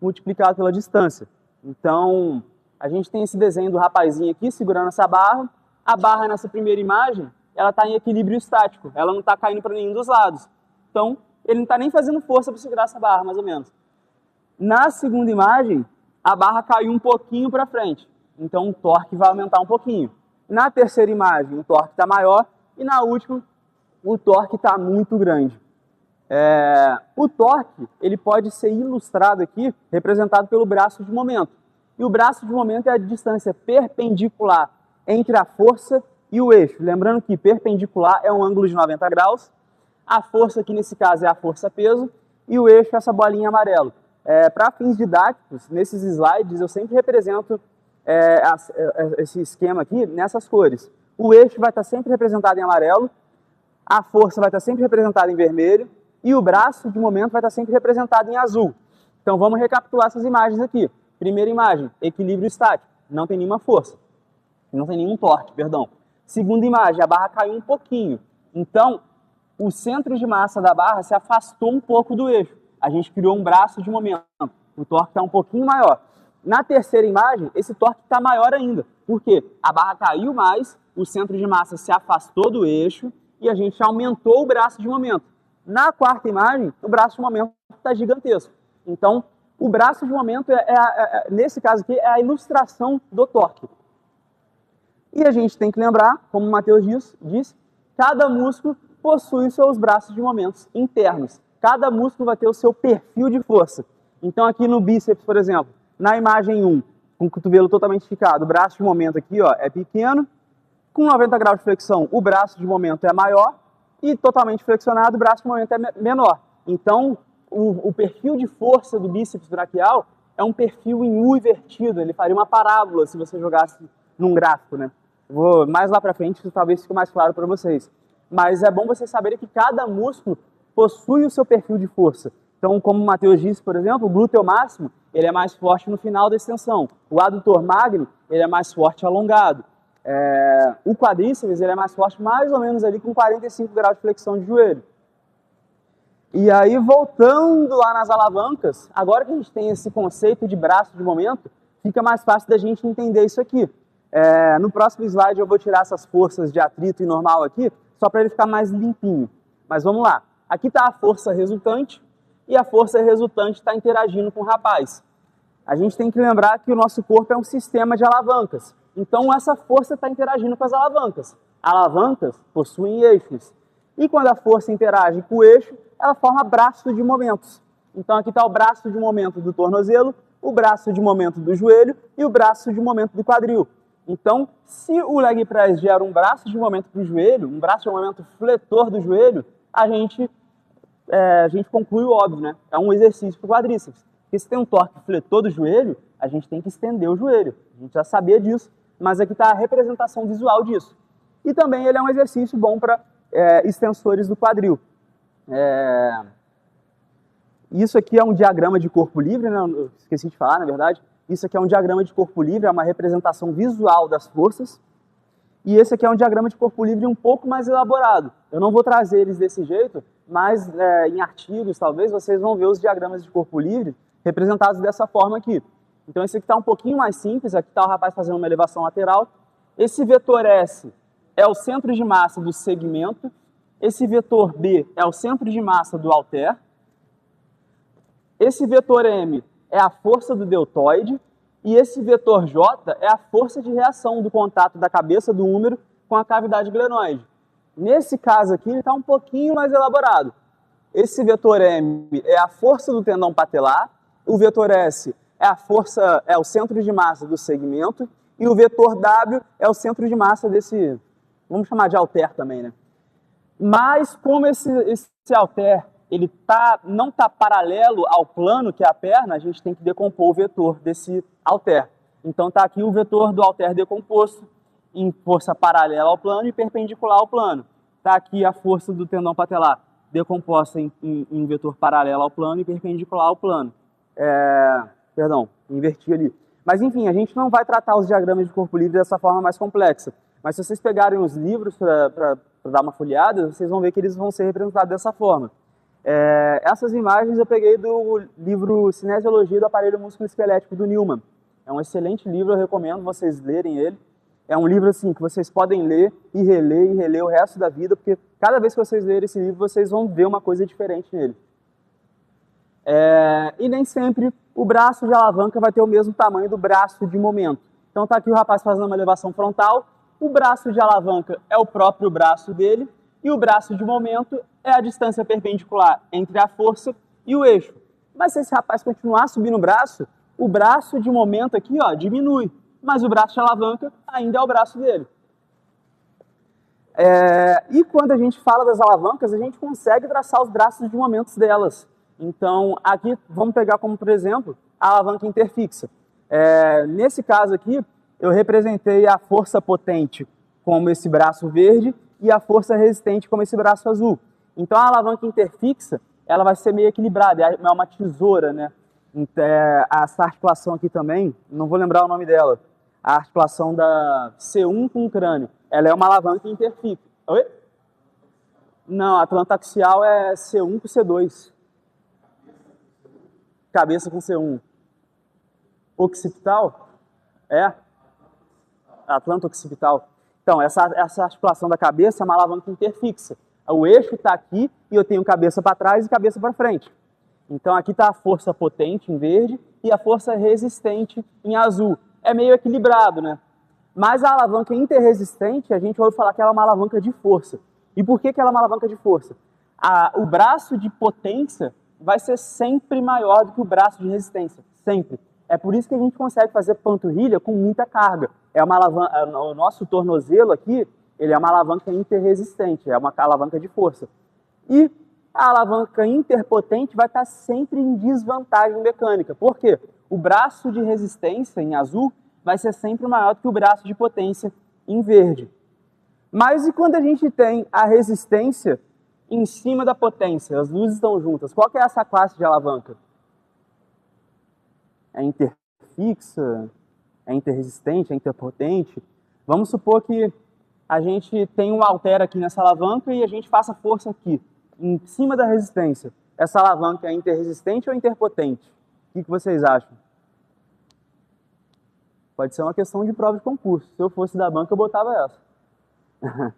multiplicado pela distância. Então, a gente tem esse desenho do rapazinho aqui segurando essa barra. A barra nessa primeira imagem, ela está em equilíbrio estático. Ela não está caindo para nenhum dos lados. Então, ele não está nem fazendo força para segurar essa barra, mais ou menos. Na segunda imagem, a barra caiu um pouquinho para frente. Então, o torque vai aumentar um pouquinho. Na terceira imagem, o torque está maior. E na última, o torque está muito grande. O torque ele pode ser ilustrado aqui, representado pelo braço de momento. E o braço de momento é a distância perpendicular entre a força e o eixo. Lembrando que perpendicular é um ângulo de 90 graus. A força aqui nesse caso é a força-peso e o eixo é essa bolinha amarela. Para fins didáticos, nesses slides eu sempre represento esse esquema aqui nessas cores. O eixo vai estar sempre representado em amarelo, a força vai estar sempre representada em vermelho e o braço de momento vai estar sempre representado em azul. Então vamos recapitular essas imagens aqui. Primeira imagem, equilíbrio estático, não tem nenhuma força. Não tem nenhum torque, perdão. Segunda imagem, a barra caiu um pouquinho. Então, o centro de massa da barra se afastou um pouco do eixo. A gente criou um braço de momento. O torque está um pouquinho maior. Na terceira imagem, esse torque está maior ainda. Por quê? A barra caiu mais, o centro de massa se afastou do eixo e a gente aumentou o braço de momento. Na quarta imagem, o braço de momento está gigantesco. Então, o braço de momento, nesse caso aqui, é a ilustração do torque. E a gente tem que lembrar, como o Matheus disse, cada músculo possui seus braços de momentos internos. Cada músculo vai ter o seu perfil de força. Então, aqui no bíceps, por exemplo, na imagem 1, com o cotovelo totalmente esticado, o braço de momento aqui ó, é pequeno, com 90 graus de flexão, o braço de momento é maior, e totalmente flexionado, o braço de momento é menor. Então, o perfil de força do bíceps braquial é um perfil em U invertido, ele faria uma parábola se você jogasse num gráfico, né? Vou mais lá para frente, talvez fique mais claro para vocês. Mas é bom vocês saberem que cada músculo possui o seu perfil de força. Então, como o Matheus disse, por exemplo, o glúteo máximo, ele é mais forte no final da extensão. O adutor magno, ele é mais forte alongado. O quadríceps, ele é mais forte mais ou menos ali com 45 graus de flexão de joelho. E aí, voltando lá nas alavancas, agora que a gente tem esse conceito de braço de momento, fica mais fácil da gente entender isso aqui. No próximo slide eu vou tirar essas forças de atrito e normal aqui, só para ele ficar mais limpinho. Mas vamos lá. Aqui está a força resultante, e a força resultante está interagindo com o rapaz. A gente tem que lembrar que o nosso corpo é um sistema de alavancas. Então, essa força está interagindo com as alavancas. Alavancas possuem eixos. E quando a força interage com o eixo, ela forma braço de momentos. Então, aqui está o braço de momento do tornozelo, o braço de momento do joelho e o braço de momento do quadril. Então, se o leg press gera um braço de momento para o joelho, um braço de momento fletor do joelho, a gente conclui o óbvio, né? É um exercício para o quadríceps. Porque se tem um torque fletor do joelho, a gente tem que estender o joelho. A gente já sabia disso, mas aqui está a representação visual disso. E também ele é um exercício bom para extensores do quadril. Isso aqui é um diagrama de corpo livre, né? Eu esqueci de falar, na verdade. Isso aqui é um diagrama de corpo livre, é uma representação visual das forças. E esse aqui é um diagrama de corpo livre um pouco mais elaborado. Eu não vou trazer eles desse jeito, mas em artigos, talvez, vocês vão ver os diagramas de corpo livre representados dessa forma aqui. Então, esse aqui está um pouquinho mais simples. Aqui está o rapaz fazendo uma elevação lateral. Esse vetor S é o centro de massa do segmento. Esse vetor B é o centro de massa do halter. Esse vetor M é a força do deltoide. E esse vetor J é a força de reação do contato da cabeça do húmero com a cavidade glenoide. Nesse caso aqui, ele está um pouquinho mais elaborado. Esse vetor M é a força do tendão patelar, o vetor S é o centro de massa do segmento, e o vetor W é o centro de massa desse, vamos chamar de halter também, né? Mas como esse halter ele não está paralelo ao plano, que é a perna, a gente tem que decompor o vetor desse halter. Então está aqui o vetor do halter decomposto em força paralela ao plano e perpendicular ao plano. Está aqui a força do tendão patelar decomposta em vetor paralelo ao plano e perpendicular ao plano. Perdão, inverti ali. Mas enfim, a gente não vai tratar os diagramas de corpo livre dessa forma mais complexa. Mas se vocês pegarem os livros para dar uma folheada, vocês vão ver que eles vão ser representados dessa forma. Essas imagens eu peguei do livro Cinesiologia do Aparelho Músculo-Esquelético do Newman. É um excelente livro, eu recomendo vocês lerem ele. É um livro assim que vocês podem ler e reler o resto da vida, porque cada vez que vocês lerem esse livro, vocês vão ver uma coisa diferente nele. E nem sempre o braço de alavanca vai ter o mesmo tamanho do braço de momento. Então tá aqui o rapaz fazendo uma elevação frontal, o braço de alavanca é o próprio braço dele, e o braço de momento é a distância perpendicular entre a força e o eixo. Mas se esse rapaz continuar subindo o braço de momento aqui ó, diminui, mas o braço de alavanca ainda é o braço dele. E quando a gente fala das alavancas, a gente consegue traçar os braços de momentos delas. Então, aqui vamos pegar como, por exemplo, a alavanca interfixa. Nesse caso aqui, eu representei a força potente como esse braço verde e a força resistente como esse braço azul. Então, a alavanca interfixa, ela vai ser meio equilibrada, é uma tesoura, né? Essa articulação aqui também, não vou lembrar o nome dela, a articulação da C1 com o crânio, ela é uma alavanca interfixa. Oi? Não, a atlantoaxial é C1 com C2. Cabeça com C1. Occipital? É? Atlanto-occipital. Então, essa articulação da cabeça é uma alavanca interfixa. O eixo está aqui e eu tenho cabeça para trás e cabeça para frente. Então, aqui está a força potente em verde e a força resistente em azul. É meio equilibrado, né? Mas a alavanca interresistente, a gente ouve falar que ela é uma alavanca de força. E por que ela é uma alavanca de força? O braço de potência vai ser sempre maior do que o braço de resistência. Sempre. É por isso que a gente consegue fazer panturrilha com muita carga. É uma alavanca, o nosso tornozelo aqui, ele é uma alavanca interresistente, é uma alavanca de força. E a alavanca interpotente vai estar sempre em desvantagem mecânica. Por quê? O braço de resistência, em azul, vai ser sempre maior do que o braço de potência, em verde. Mas e quando a gente tem a resistência em cima da potência? As duas estão juntas. Qual que é essa classe de alavanca? É interfixa? É interresistente? É interpotente? Vamos supor que a gente tem um halter aqui nessa alavanca e a gente faça força aqui, em cima da resistência. Essa alavanca é interresistente ou interpotente? O que vocês acham? Pode ser uma questão de prova de concurso. Se eu fosse da banca, eu botava essa.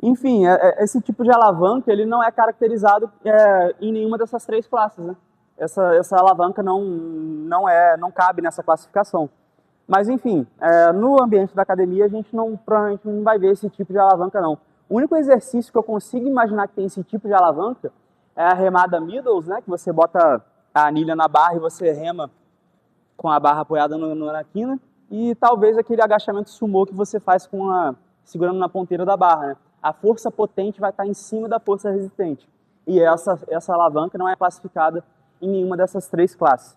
Enfim, esse tipo de alavanca ele não é caracterizado em nenhuma dessas três classes, né? Essa alavanca não cabe nessa classificação. Mas, enfim, no ambiente da academia, a gente provavelmente não vai ver esse tipo de alavanca, não. O único exercício que eu consigo imaginar que tem esse tipo de alavanca é a remada middles, né? Que você bota a anilha na barra e você rema com a barra apoiada na quina. E talvez aquele agachamento sumô que você faz segurando na ponteira da barra, né? A força potente vai estar em cima da força resistente. E essa alavanca não é classificada em nenhuma dessas três classes.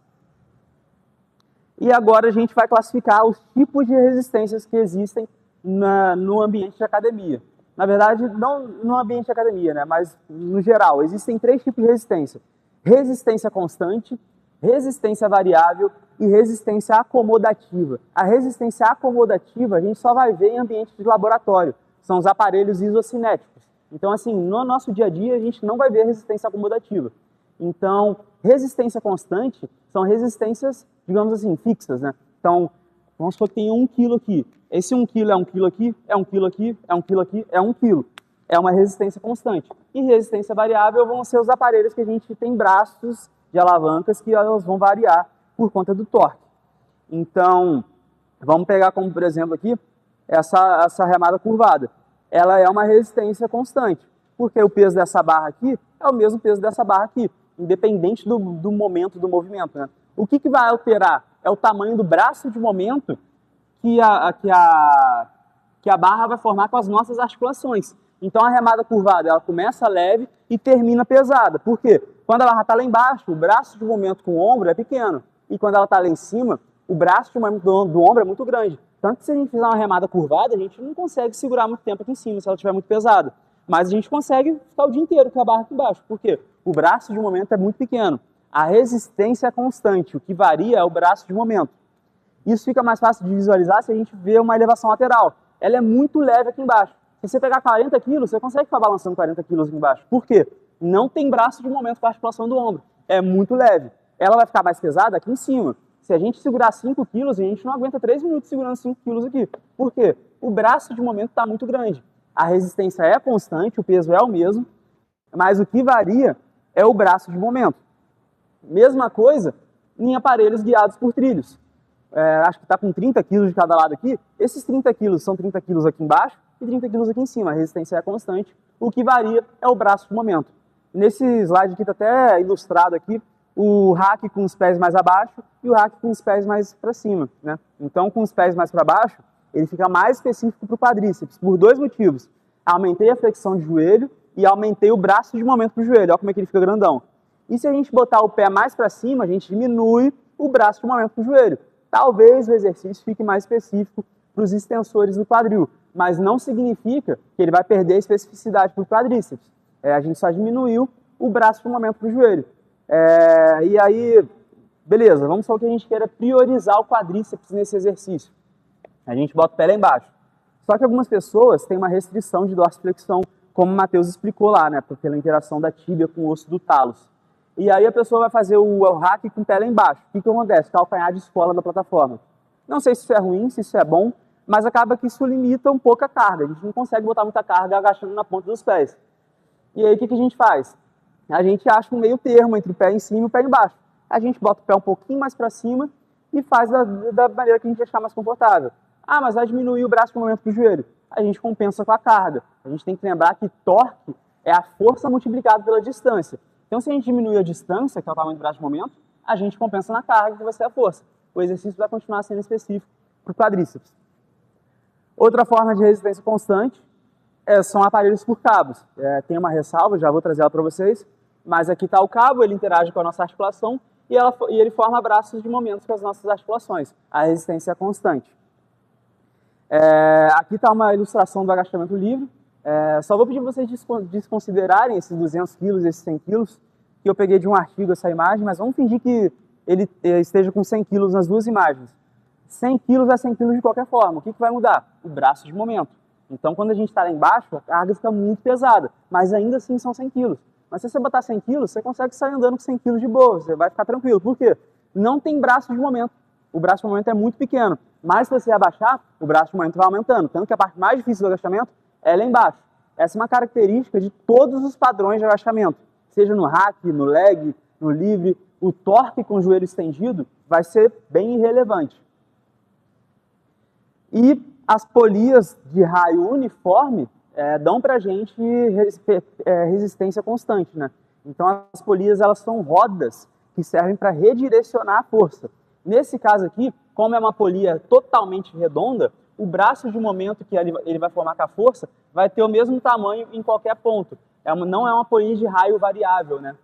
E agora a gente vai classificar os tipos de resistências que existem no ambiente de academia. Na verdade, não no ambiente de academia, né? Mas no geral, existem três tipos de resistência. Resistência constante, resistência variável e resistência acomodativa. A resistência acomodativa a gente só vai ver em ambiente de laboratório. São os aparelhos isocinéticos. Então, assim, no nosso dia a dia, a gente não vai ver resistência acomodativa. Então, resistência constante são resistências, digamos assim, fixas, né? Então, vamos supor que tem 1 kg aqui. Esse 1 kg é 1 kg aqui, é 1 kg aqui, é 1 kg aqui, é 1 kg. É uma resistência constante. E resistência variável vão ser os aparelhos que a gente tem braços de alavancas que elas vão variar por conta do torque. Então, vamos pegar como, por exemplo, aqui, essa remada curvada. Ela é uma resistência constante, porque o peso dessa barra aqui é o mesmo peso dessa barra aqui, independente do momento do movimento, né? O que vai alterar é o tamanho do braço de momento que a barra vai formar com as nossas articulações. Então, a remada curvada, ela começa leve e termina pesada. Por quê? Quando a barra está lá embaixo, o braço de momento com o ombro é pequeno. E quando ela está lá em cima, o braço de momento do ombro é muito grande. Tanto que se a gente fizer uma remada curvada, a gente não consegue segurar muito tempo aqui em cima, se ela estiver muito pesada. Mas a gente consegue ficar o dia inteiro com a barra aqui embaixo. Por quê? O braço de momento é muito pequeno. A resistência é constante. O que varia é o braço de momento. Isso fica mais fácil de visualizar se a gente vê uma elevação lateral. Ela é muito leve aqui embaixo. Se você pegar 40 quilos, você consegue ficar balançando 40 quilos aqui embaixo. Por quê? Não tem braço de momento com a articulação do ombro. É muito leve. Ela vai ficar mais pesada aqui em cima. Se a gente segurar 5 quilos, a gente não aguenta 3 minutos segurando 5 quilos aqui. Por quê? O braço de momento está muito grande. A resistência é constante, o peso é o mesmo, mas o que varia é o braço de momento. Mesma coisa em aparelhos guiados por trilhos. Acho que está com 30 quilos de cada lado aqui. Esses 30 quilos são 30 quilos aqui embaixo e 30 quilos aqui em cima. A resistência é constante. O que varia é o braço de momento. Nesse slide aqui está até ilustrado aqui o rack com os pés mais abaixo e o rack com os pés mais para cima, né? Então, com os pés mais para baixo, ele fica mais específico para o quadríceps, por dois motivos. Aumentei a flexão de joelho e aumentei o braço de momento para o joelho. Olha como é que ele fica grandão. E se a gente botar o pé mais para cima, a gente diminui o braço de momento para o joelho. Talvez o exercício fique mais específico para os extensores do quadril, mas não significa que ele vai perder a especificidade para o quadríceps. A gente só diminuiu o braço de momento para o joelho. E aí, Beleza, vamos só que a gente queira priorizar o quadríceps nesse exercício. A gente bota o pé lá embaixo. Só que algumas pessoas têm uma restrição de dorsiflexão, como o Matheus explicou lá, né? Pela interação da tíbia com o osso do talos. E aí a pessoa vai fazer o hack com o pé lá embaixo. O que acontece? Calcanhar descola da plataforma. Não sei se isso é ruim, se isso é bom, mas acaba que isso limita um pouco a carga. A gente não consegue botar muita carga agachando na ponta dos pés. E aí o que a gente faz? A gente acha um meio termo entre o pé em cima e o pé embaixo. A gente bota o pé um pouquinho mais para cima e faz da maneira que a gente achar mais confortável. Ah, mas vai diminuir o braço de momento para o joelho. A gente compensa com a carga. A gente tem que lembrar que torque é a força multiplicada pela distância. Então, se a gente diminuir a distância, que é o tamanho do braço de momento, a gente compensa na carga, que vai ser a força. O exercício vai continuar sendo específico para o quadríceps. Outra forma de resistência constante são aparelhos por cabos. Tem uma ressalva, já vou trazer ela para vocês, mas aqui está o cabo, ele interage com a nossa articulação e ele forma braços de momento com as nossas articulações. A resistência é constante. Aqui está uma ilustração do agachamento livre. Só vou pedir para vocês desconsiderarem esses 200 quilos, esses 100 quilos, que eu peguei de um artigo essa imagem, mas vamos fingir que ele esteja com 100 quilos nas duas imagens. 100 quilos é 100 quilos de qualquer forma. O que vai mudar? O braço de momento. Então, quando a gente está lá embaixo, a carga fica muito pesada, mas ainda assim são 100 quilos. Mas se você botar 100 quilos, você consegue sair andando com 100 quilos de boa, você vai ficar tranquilo. Por quê? Não tem braço de momento. O braço de momento é muito pequeno. Mas se você abaixar, o braço de momento vai aumentando. Tanto que a parte mais difícil do agachamento é lá embaixo. Essa é uma característica de todos os padrões de agachamento. Seja no hack, no leg, no livre, o torque com o joelho estendido vai ser bem irrelevante. E as polias de raio uniforme dão para a gente resistência constante, né? Então as polias elas são rodas que servem para redirecionar a força. Nesse caso aqui, como é uma polia totalmente redonda, o braço de momento que ele vai formar com a força vai ter o mesmo tamanho em qualquer ponto. Não é uma polia de raio variável, né?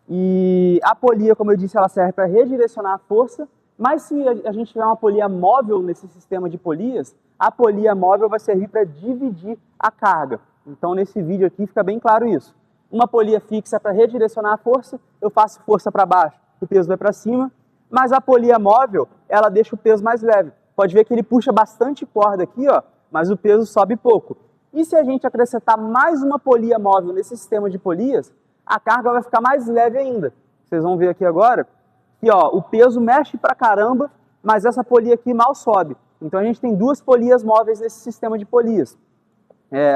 E a polia, como eu disse, ela serve para redirecionar a força, mas se a gente tiver uma polia móvel nesse sistema de polias, a polia móvel vai servir para dividir a carga. Então, nesse vídeo aqui fica bem claro isso. Uma polia fixa para redirecionar a força, eu faço força para baixo, o peso vai para cima, mas a polia móvel, ela deixa o peso mais leve. Pode ver que ele puxa bastante corda aqui, ó, mas o peso sobe pouco. E se a gente acrescentar mais uma polia móvel nesse sistema de polias, a carga vai ficar mais leve ainda. Vocês vão ver aqui agora que ó, o peso mexe pra caramba, mas essa polia aqui mal sobe. Então a gente tem duas polias móveis nesse sistema de polias.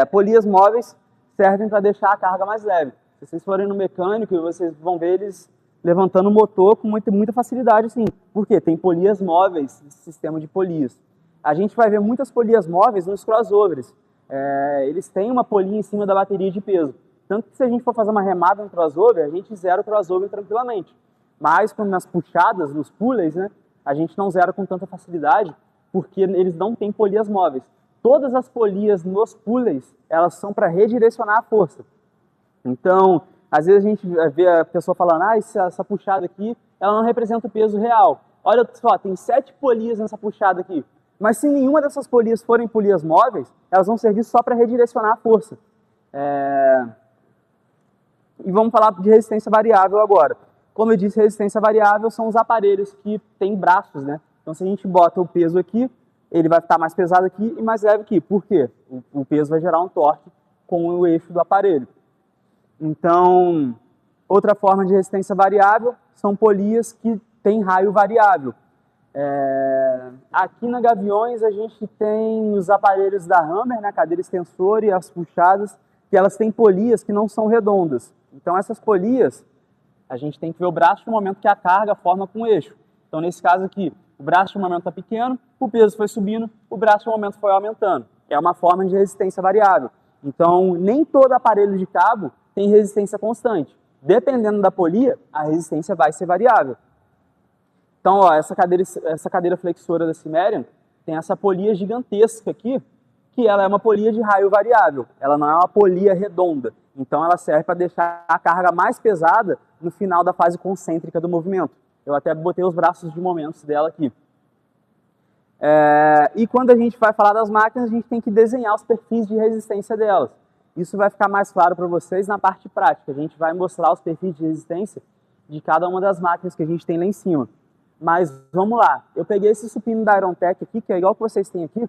Polias móveis servem para deixar a carga mais leve. Se vocês forem no mecânico, vocês vão ver eles levantando o motor com muita facilidade, assim. Por quê? Tem polias móveis nesse sistema de polias. A gente vai ver muitas polias móveis nos crossovers. Eles têm uma polia em cima da bateria de peso. Tanto que se a gente for fazer uma remada no crossover, a gente zera o crossover tranquilamente. Mas nas puxadas, nos pulleys, né, a gente não zera com tanta facilidade, porque eles não têm polias móveis. Todas as polias nos pulleys, elas são para redirecionar a força. Então, às vezes a gente vê a pessoa falando, essa puxada aqui, ela não representa o peso real. Olha só, tem 7 polias nessa puxada aqui. Mas se nenhuma dessas polias forem polias móveis, elas vão servir só para redirecionar a força. E vamos falar de resistência variável agora. Como eu disse, resistência variável são os aparelhos que têm braços, né? Então, se a gente bota o peso aqui, ele vai estar mais pesado aqui e mais leve aqui. Por quê? O peso vai gerar um torque com o eixo do aparelho. Então, outra forma de resistência variável são polias que têm raio variável. Aqui na Gaviões a gente tem os aparelhos da Hammer, né, a cadeira extensora e as puxadas, que elas têm polias que não são redondas. Então essas polias, a gente tem que ver o braço no momento que a carga forma com o eixo. Então nesse caso aqui, o braço de momento está pequeno, o peso foi subindo, o braço de momento foi aumentando. É uma forma de resistência variável. Então nem todo aparelho de cabo tem resistência constante. Dependendo da polia, a resistência vai ser variável. Então, ó, essa cadeira flexora da Cimerian tem essa polia gigantesca aqui, que ela é uma polia de raio variável. Ela não é uma polia redonda. Então, ela serve para deixar a carga mais pesada no final da fase concêntrica do movimento. Eu até botei os braços de momentos dela aqui. E quando a gente vai falar das máquinas, a gente tem que desenhar os perfis de resistência delas. Isso vai ficar mais claro para vocês na parte prática. A gente vai mostrar os perfis de resistência de cada uma das máquinas que a gente tem lá em cima. Mas vamos lá, eu peguei esse supino da Irontech aqui, que é igual que vocês têm aqui,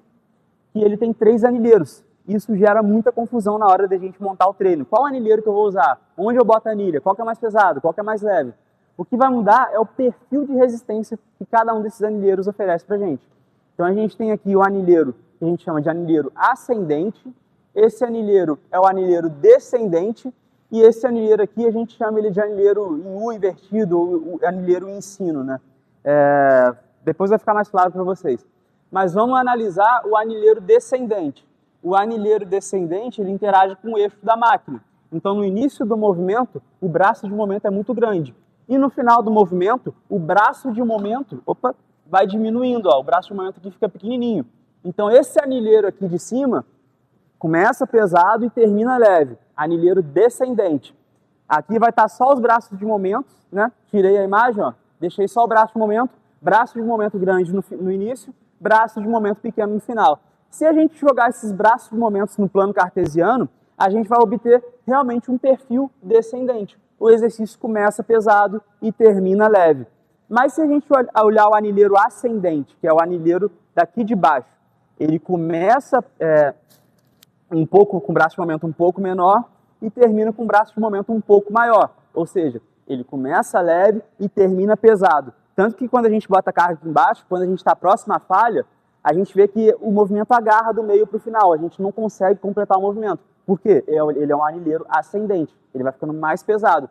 que ele tem 3 anilheiros. Isso gera muita confusão na hora da gente montar o treino. Qual anilheiro que eu vou usar? Onde eu boto a anilha? Qual que é mais pesado? Qual que é mais leve? O que vai mudar é o perfil de resistência que cada um desses anilheiros oferece pra gente. Então a gente tem aqui o anilheiro, que a gente chama de anilheiro ascendente, esse anilheiro é o anilheiro descendente, e esse anilheiro aqui a gente chama ele de anilheiro em U invertido, ou anilheiro em sino, né? Depois vai ficar mais claro para vocês. Mas vamos analisar o anilheiro descendente. O anilheiro descendente ele interage com o eixo da máquina. Então, no início do movimento, o braço de momento é muito grande. E no final do movimento, o braço de momento vai diminuindo. O braço de momento aqui fica pequenininho. Então, esse anilheiro aqui de cima começa pesado e termina leve. Anilheiro descendente. Aqui vai estar só os braços de momento, né? Tirei a imagem, ó, deixei só o braço de momento grande no início, braço de momento pequeno no final. Se a gente jogar esses braços de momentos no plano cartesiano, a gente vai obter realmente um perfil descendente. O exercício começa pesado e termina leve. Mas se a gente olhar o anilheiro ascendente, que é o anilheiro daqui de baixo, ele começa um pouco com o braço de momento um pouco menor e termina com o braço de momento um pouco maior. Ou seja, ele começa leve e termina pesado. Tanto que quando a gente bota a carga aqui embaixo, quando a gente está próximo à falha, a gente vê que o movimento agarra do meio para o final, a gente não consegue completar o movimento. Por quê? Ele é um anilheiro ascendente, ele vai ficando mais pesado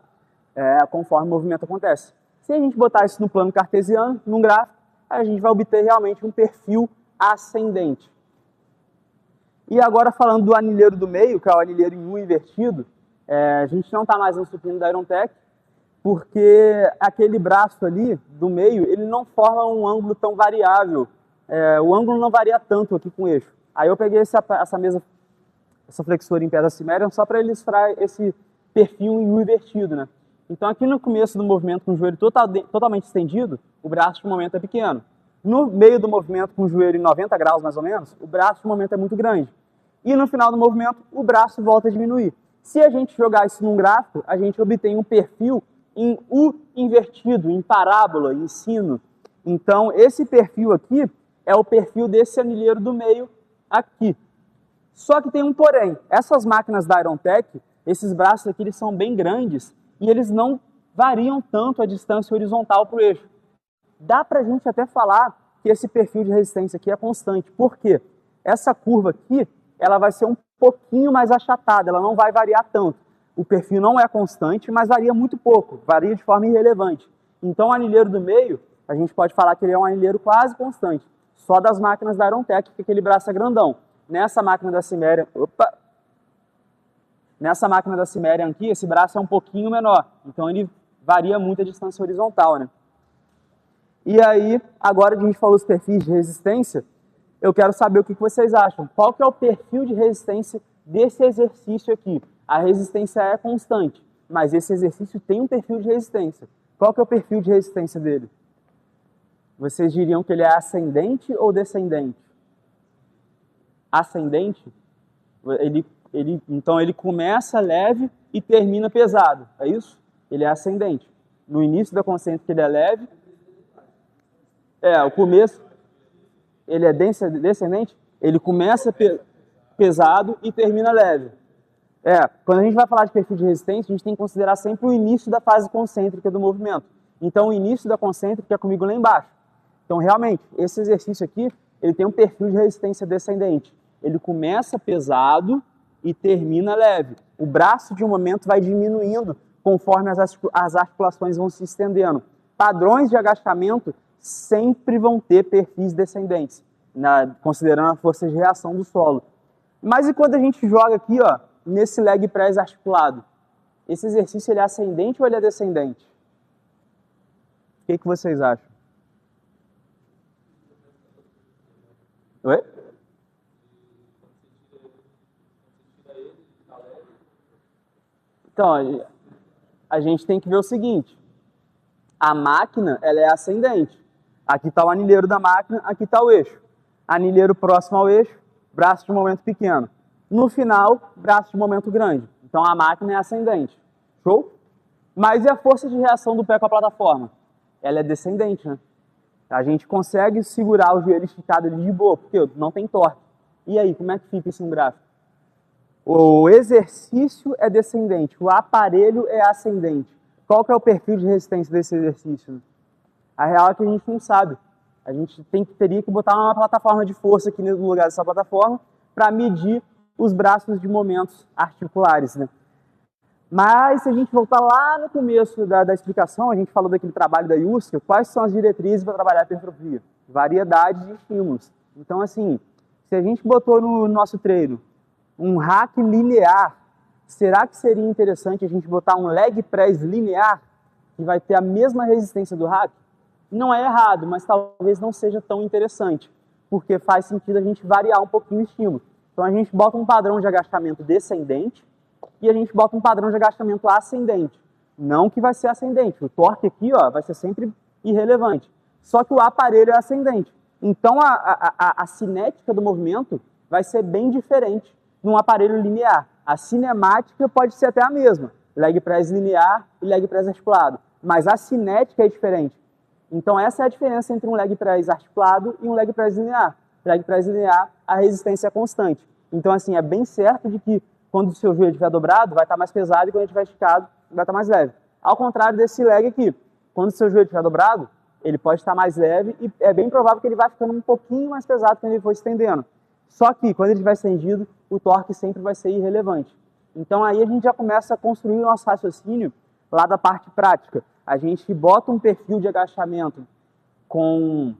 conforme o movimento acontece. Se a gente botar isso no plano cartesiano, num gráfico, a gente vai obter realmente um perfil ascendente. E agora falando do anilheiro do meio, que é o anilheiro em U invertido, a gente não está mais no supino da Irontech, porque aquele braço ali do meio, ele não forma um ângulo tão variável. O ângulo não varia tanto aqui com o eixo. Aí eu peguei essa flexora em pé da Cimmerian só para ilustrar esse perfil em U invertido, né? Então aqui no começo do movimento com o joelho totalmente estendido, o braço de momento é pequeno. No meio do movimento com o joelho em 90 graus mais ou menos, o braço de momento é muito grande. E no final do movimento, o braço volta a diminuir. Se a gente jogar isso num gráfico, a gente obtém um perfil em U invertido, em parábola, em sino. Então esse perfil aqui é o perfil desse anilheiro do meio aqui. Só que tem um porém. Essas máquinas da Irontech, esses braços aqui, eles são bem grandes e eles não variam tanto a distância horizontal para o eixo. Dá para a gente até falar que esse perfil de resistência aqui é constante. Por quê? Essa curva aqui, ela vai ser um pouquinho mais achatada, ela não vai variar tanto. O perfil não é constante, mas varia muito pouco, varia de forma irrelevante. Então o anilheiro do meio, a gente pode falar que ele é um anilheiro quase constante. Só das máquinas da Irontech, que aquele braço é grandão. Nessa máquina da Cimmerian, nessa máquina da Cimmerian aqui, esse braço é um pouquinho menor. Então ele varia muito a distância horizontal, né? E aí, agora que a gente falou os perfis de resistência, eu quero saber o que vocês acham. Qual que é o perfil de resistência desse exercício aqui? A resistência é constante, mas esse exercício tem um perfil de resistência. Qual que é o perfil de resistência dele? Vocês diriam que ele é ascendente ou descendente? Ascendente? Então ele começa leve e termina pesado, é isso? Ele é ascendente. No início da concêntrica ele é leve. O começo ele é descendente, ele começa pesado e termina leve. Quando a gente vai falar de perfil de resistência, a gente tem que considerar sempre o início da fase concêntrica do movimento. Então o início da concêntrica é comigo lá embaixo. Então, realmente, esse exercício aqui, ele tem um perfil de resistência descendente. Ele começa pesado e termina leve. O braço de um momento vai diminuindo conforme as articulações vão se estendendo. Padrões de agachamento sempre vão ter perfis descendentes, considerando a força de reação do solo. Mas e quando a gente joga aqui, ó, nesse leg press articulado? Esse exercício ele é ascendente ou ele é descendente? O que vocês acham? Oi? Então, a gente tem que ver o seguinte. A máquina, ela é ascendente. Aqui está o anilheiro da máquina, aqui está o eixo. Anilheiro próximo ao eixo, braço de momento pequeno. No final, braço de momento grande. Então a máquina é ascendente. Show? Mas e a força de reação do pé com a plataforma? Ela é descendente, né? A gente consegue segurar o joelho esticado ali de boa, porque não tem torque. E aí, como é que fica isso no gráfico? O exercício é descendente, o aparelho é ascendente. Qual que é o perfil de resistência desse exercício? A real é que a gente não sabe. A gente teria que botar uma plataforma de força aqui no lugar dessa plataforma para medir os braços de momentos articulares, né? Mas, se a gente voltar lá no começo da explicação, a gente falou daquele trabalho da Yuska, quais são as diretrizes para trabalhar a hipertrofia? Variedade de estímulos. Então, assim, se a gente botou no nosso treino um hack linear, será que seria interessante a gente botar um leg press linear, que vai ter a mesma resistência do hack? Não é errado, mas talvez não seja tão interessante, porque faz sentido a gente variar um pouquinho o estímulo. Então a gente bota um padrão de agachamento descendente e a gente bota um padrão de agachamento ascendente. Não que vai ser ascendente, o torque aqui vai ser sempre irrelevante. Só que o aparelho é ascendente. Então a cinética do movimento vai ser bem diferente num aparelho linear. A cinemática pode ser até a mesma, leg press linear e leg press articulado, mas a cinética é diferente. Então essa é a diferença entre um leg press articulado e um leg press linear. Leg press linear, a resistência é constante. Então assim, é bem certo de que quando o seu joelho estiver dobrado, vai estar mais pesado e quando ele estiver esticado, vai estar mais leve. Ao contrário desse leg aqui, quando o seu joelho estiver dobrado, ele pode estar mais leve e é bem provável que ele vai ficando um pouquinho mais pesado quando ele for estendendo. Só que quando ele estiver estendido, o torque sempre vai ser irrelevante. Então aí a gente já começa a construir o nosso raciocínio lá da parte prática. A gente bota um perfil de agachamento com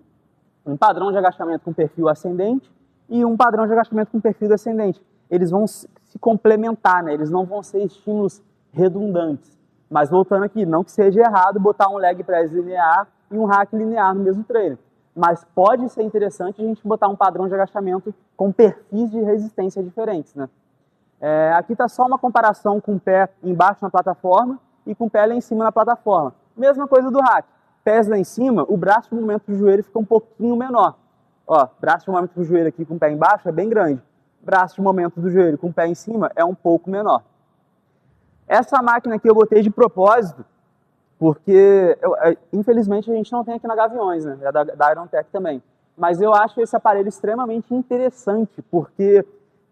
um padrão de agachamento com perfil ascendente e um padrão de agachamento com perfil descendente. Eles vão se complementar, né? Eles não vão ser estímulos redundantes. Mas voltando aqui, não que seja errado botar um leg press linear e um hack linear no mesmo treino. Mas pode ser interessante a gente botar um padrão de agachamento com perfis de resistência diferentes, né? Aqui está só uma comparação com o pé embaixo na plataforma e com o pé lá em cima na plataforma. Mesma coisa do hack. Pés lá em cima, o braço de movimento do joelho fica um pouquinho menor. Ó, braço de movimento do joelho aqui com o pé embaixo é bem grande. Braço de movimento do joelho com o pé em cima é um pouco menor. Essa máquina aqui eu botei de propósito, porque infelizmente a gente não tem aqui na Gaviões, né? É da Irontech também. Mas eu acho esse aparelho extremamente interessante, porque,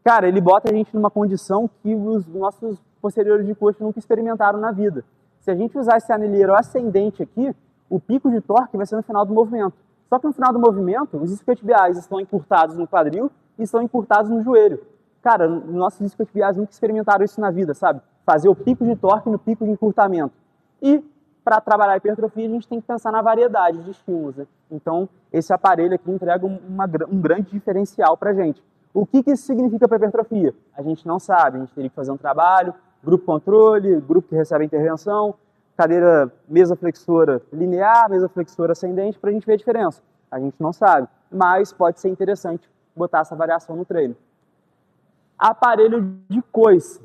cara, ele bota a gente numa condição que os nossos posteriores de coxa nunca experimentaram na vida. Se a gente usar esse anilheiro ascendente aqui, o pico de torque vai ser no final do movimento. Só que no final do movimento, os isquiotibiais estão encurtados no quadril e estão encurtados no joelho. Cara, nossos isquiotibiais nunca experimentaram isso na vida, sabe? Fazer o pico de torque no pico de encurtamento. E para trabalhar a hipertrofia, a gente tem que pensar na variedade de estímulos, né? Então, esse aparelho aqui entrega um grande diferencial para a gente. O que isso significa para a hipertrofia? A gente não sabe, a gente teria que fazer um trabalho, grupo controle, grupo que recebe a intervenção, cadeira mesa flexora linear, mesa flexora ascendente, para a gente ver a diferença. A gente não sabe, mas pode ser interessante botar essa variação no treino. Aparelho de coice.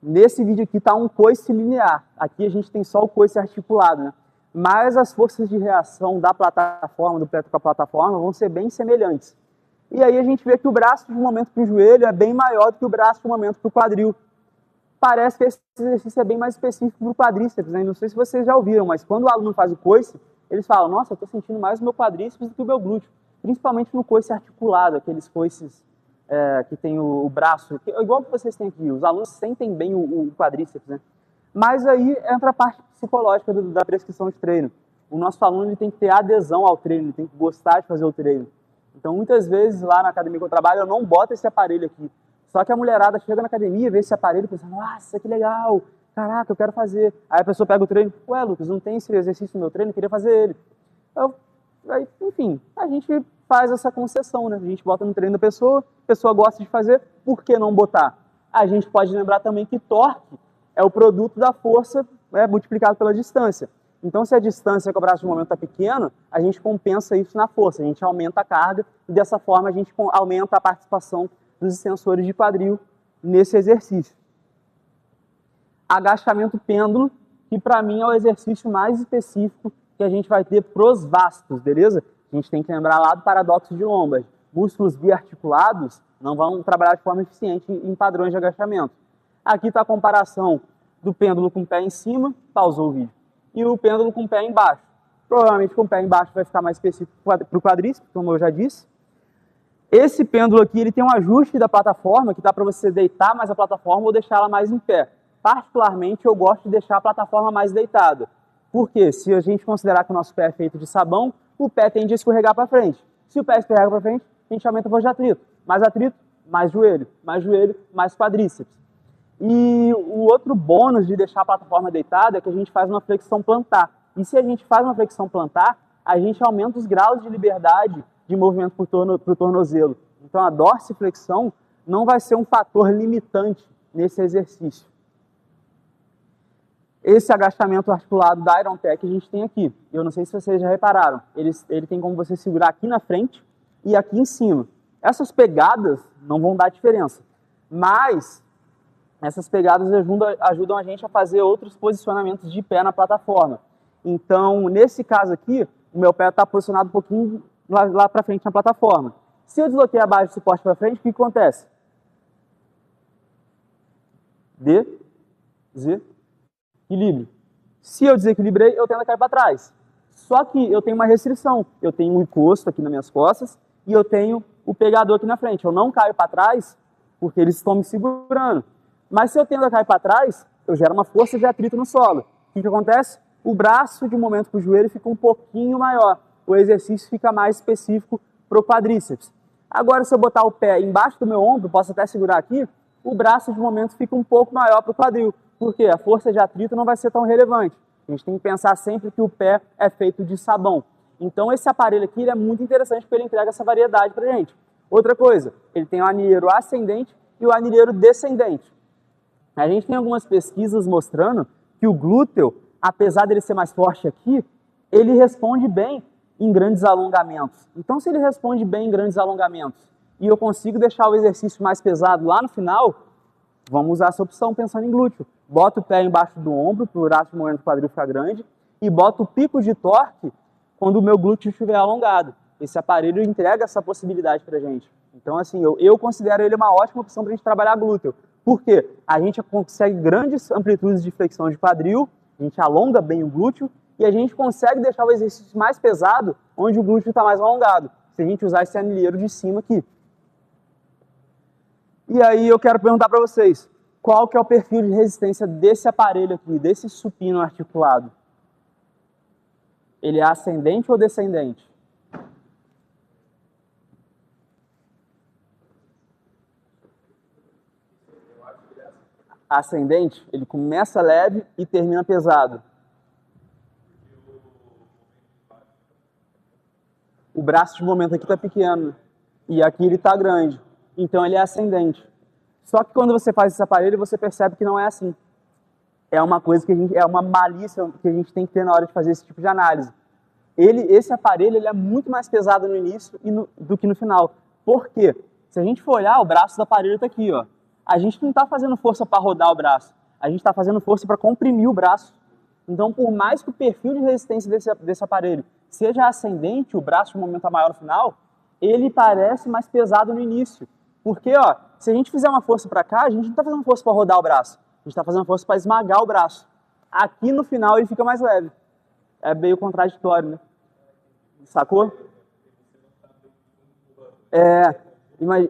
Nesse vídeo aqui está um coice linear. Aqui a gente tem só o coice articulado, né? Mas as forças de reação da plataforma, do pé com a plataforma, vão ser bem semelhantes. E aí a gente vê que o braço de momento para o joelho é bem maior do que o braço de momento para o quadril. Parece que esse exercício é bem mais específico para o quadríceps, né? Não sei se vocês já ouviram, mas quando o aluno faz o coice, eles falam, nossa, eu estou sentindo mais o meu quadríceps do que o meu glúteo. Principalmente no coice articulado, aqueles coices que tem o braço, igual que vocês têm aqui, os alunos sentem bem o quadríceps, né? Mas aí entra a parte psicológica da prescrição de treino. O nosso aluno ele tem que ter adesão ao treino, ele tem que gostar de fazer o treino. Então, muitas vezes, lá na academia que eu trabalho, eu não boto esse aparelho aqui. Só que a mulherada chega na academia, vê esse aparelho e pensa, nossa, que legal, caraca, eu quero fazer. Aí a pessoa pega o treino, ué, Lucas, não tem esse exercício no meu treino, eu queria fazer ele. Aí, enfim, a gente faz essa concessão, né? A gente bota no treino da pessoa, a pessoa gosta de fazer, por que não botar? A gente pode lembrar também que torque é o produto da força multiplicado pela distância. Então, se a distância com o braço de momento está pequena, a gente compensa isso na força, a gente aumenta a carga e dessa forma a gente aumenta a participação dos extensores de quadril nesse exercício. Agachamento pêndulo, que para mim é o exercício mais específico que a gente vai ter pros vastos, beleza? A gente tem que lembrar lá do paradoxo de Lombard. Músculos biarticulados não vão trabalhar de forma eficiente em padrões de agachamento. Aqui está a comparação do pêndulo com o pé em cima, pausou o vídeo, e o pêndulo com o pé embaixo. Provavelmente com o pé embaixo vai ficar mais específico para o quadríceps, como eu já disse. Esse pêndulo aqui, ele tem um ajuste da plataforma, que dá para você deitar mais a plataforma ou deixar ela mais em pé. Particularmente, eu gosto de deixar a plataforma mais deitada. Porque se a gente considerar que o nosso pé é feito de sabão, o pé tende a escorregar para frente. Se o pé escorrega para frente, a gente aumenta a força de atrito. Mais atrito, mais joelho, mais quadríceps. E o outro bônus de deixar a plataforma deitada é que a gente faz uma flexão plantar. E se a gente faz uma flexão plantar, a gente aumenta os graus de liberdade de movimento para o tornozelo. Então a dorsiflexão não vai ser um fator limitante nesse exercício. Esse agachamento articulado da Iron Tech a gente tem aqui. Eu não sei se vocês já repararam. Ele tem como você segurar aqui na frente e aqui em cima. Essas pegadas não vão dar diferença, mas essas pegadas ajudam a gente a fazer outros posicionamentos de pé na plataforma. Então, nesse caso aqui, o meu pé está posicionado um pouquinho lá para frente na plataforma. Se eu desloquei a base de suporte para frente, o que acontece? Desequilíbrio. Se eu desequilibrei, eu tendo a cair para trás. Só que eu tenho uma restrição. Eu tenho um encosto aqui nas minhas costas e eu tenho o pegador aqui na frente. Eu não caio para trás porque eles estão me segurando. Mas se eu tendo a cair para trás, eu gero uma força de atrito no solo. O que acontece? O braço, de um momento para o joelho, fica um pouquinho maior. O exercício fica mais específico para o quadríceps. Agora, se eu botar o pé embaixo do meu ombro, posso até segurar aqui, o braço, de momento, fica um pouco maior para o quadril. Por quê? A força de atrito não vai ser tão relevante. A gente tem que pensar sempre que o pé é feito de sabão. Então, esse aparelho aqui ele é muito interessante porque ele entrega essa variedade para a gente. Outra coisa, ele tem o anilheiro ascendente e o anilheiro descendente. A gente tem algumas pesquisas mostrando que o glúteo, apesar dele ser mais forte aqui, ele responde bem em grandes alongamentos. Então, se ele responde bem em grandes alongamentos e eu consigo deixar o exercício mais pesado lá no final, vamos usar essa opção pensando em glúteo. Bota o pé embaixo do ombro para o braço de movimento do quadril ficar grande e bota o pico de torque quando o meu glúteo estiver alongado. Esse aparelho entrega essa possibilidade para a gente. Então, assim, eu considero ele uma ótima opção para a gente trabalhar glúteo. Por quê? A gente consegue grandes amplitudes de flexão de quadril, a gente alonga bem o glúteo e a gente consegue deixar o exercício mais pesado onde o glúteo está mais alongado, se a gente usar esse anilheiro de cima aqui. E aí eu quero perguntar para vocês, qual que é o perfil de resistência desse aparelho aqui, desse supino articulado? Ele é ascendente ou descendente? Ascendente, ele começa leve e termina pesado. O braço de momento aqui está pequeno e aqui ele está grande, então ele é ascendente. Só que quando você faz esse aparelho, você percebe que não é assim. É uma coisa que é uma malícia que a gente tem que ter na hora de fazer esse tipo de análise. Esse aparelho ele é muito mais pesado no início do que no final. Por quê? Se a gente for olhar, o braço do aparelho está aqui, ó. A gente não está fazendo força para rodar o braço, a gente está fazendo força para comprimir o braço. Então, por mais que o perfil de resistência desse aparelho seja ascendente, o braço de momento é maior no final, ele parece mais pesado no início. Porque, ó, se a gente fizer uma força para cá, a gente não está fazendo força para rodar o braço, a gente está fazendo força para esmagar o braço. Aqui no final ele fica mais leve. É meio contraditório, né? Sacou?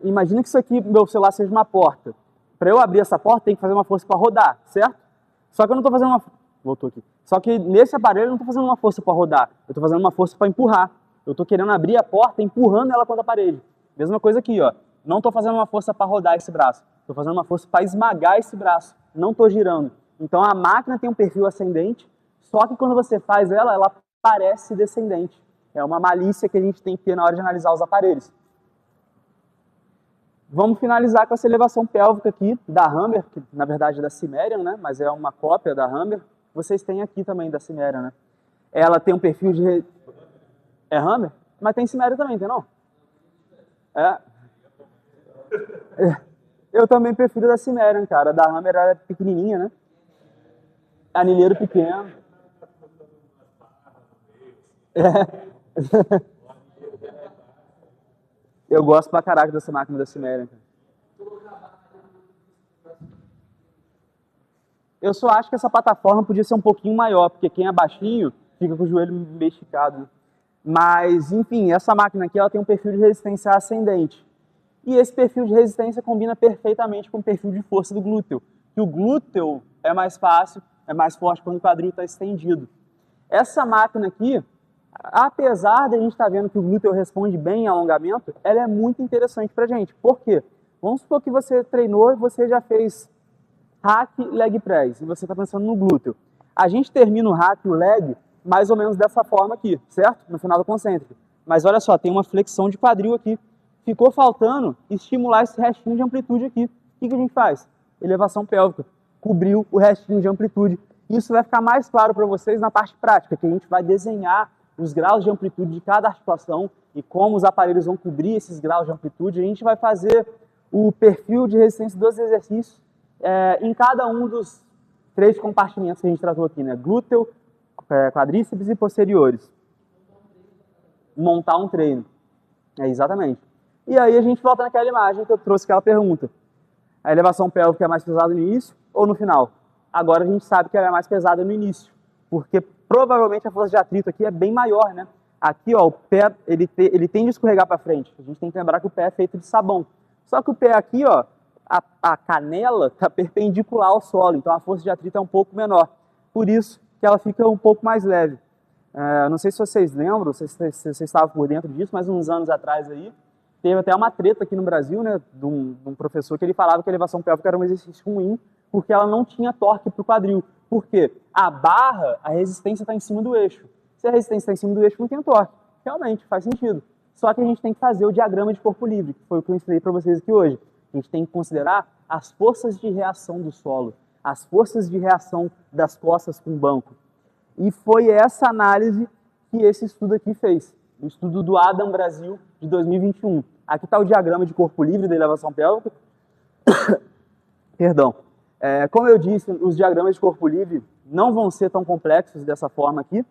Imagina que isso aqui, meu celular, seja uma porta. Para eu abrir essa porta, tem que fazer uma força para rodar, certo? Só que eu não estou fazendo uma... Voltou aqui. Só que nesse aparelho eu não estou fazendo uma força para rodar. Eu estou fazendo uma força para empurrar. Eu estou querendo abrir a porta, empurrando ela contra a parede. Mesma coisa aqui, ó. Não estou fazendo uma força para rodar esse braço. Estou fazendo uma força para esmagar esse braço. Não estou girando. Então a máquina tem um perfil ascendente, só que quando você faz ela parece descendente. É uma malícia que a gente tem que ter na hora de analisar os aparelhos. Vamos finalizar com essa elevação pélvica aqui da Hammer, que na verdade é da Cimerian, né? Mas é uma cópia da Hammer. Vocês têm aqui também da Cimerian, né? Ela tem um perfil de... É Hammer? Mas tem Cimerian também, tem não? Eu também prefiro da Cimerian, cara. A da Hammer é pequenininha, né? Anilheiro pequeno. Eu gosto pra caraca dessa máquina da Cimerian. Eu só acho que essa plataforma podia ser um pouquinho maior, porque quem é baixinho fica com o joelho meio esticado. Mas, enfim, essa máquina aqui ela tem um perfil de resistência ascendente. E esse perfil de resistência combina perfeitamente com o perfil de força do glúteo. Que o glúteo é mais fácil, é mais forte quando o quadril está estendido. Essa máquina aqui, apesar de a gente estar vendo que o glúteo responde bem ao alongamento, ela é muito interessante para a gente. Por quê? Vamos supor que você treinou e você já fez hack, leg press, e você está pensando no glúteo. A gente termina o hack e o leg mais ou menos dessa forma aqui, certo? No final da concêntrica. Mas olha só, tem uma flexão de quadril aqui. Ficou faltando estimular esse restinho de amplitude aqui. O que a gente faz? Elevação pélvica. Cobriu o restinho de amplitude. Isso vai ficar mais claro para vocês na parte prática, que a gente vai desenhar os graus de amplitude de cada articulação e como os aparelhos vão cobrir esses graus de amplitude. A gente vai fazer o perfil de resistência dos exercícios em cada um dos 3 compartimentos que a gente tratou aqui, né? Glúteo, quadríceps e posteriores. Montar um treino. Exatamente. E aí a gente volta naquela imagem que eu trouxe aquela pergunta. A elevação pélvica é mais pesada no início ou no final? Agora a gente sabe que ela é mais pesada no início, porque provavelmente a força de atrito aqui é bem maior, né? Aqui, ó, o pé, ele tende a escorregar para frente. A gente tem que lembrar que o pé é feito de sabão. Só que o pé aqui, ó, a canela está perpendicular ao solo, então a força de atrito é um pouco menor. Por isso que ela fica um pouco mais leve. Não sei se vocês lembram, se vocês estavam por dentro disso, mas uns anos atrás aí, teve até uma treta aqui no Brasil, né, de um professor que ele falava que a elevação pélvica era um exercício ruim, porque ela não tinha torque para o quadril. Por quê? A barra, a resistência está em cima do eixo. Se a resistência está em cima do eixo, não tem torque. Realmente, faz sentido. Só que a gente tem que fazer o diagrama de corpo livre, que foi o que eu ensinei para vocês aqui hoje. A gente tem que considerar as forças de reação do solo, as forças de reação das costas com o banco. E foi essa análise que esse estudo aqui fez. O estudo do Adam Brasil, de 2021. Aqui está o diagrama de corpo livre da elevação pélvica. Perdão. Como eu disse, os diagramas de corpo livre não vão ser tão complexos dessa forma aqui,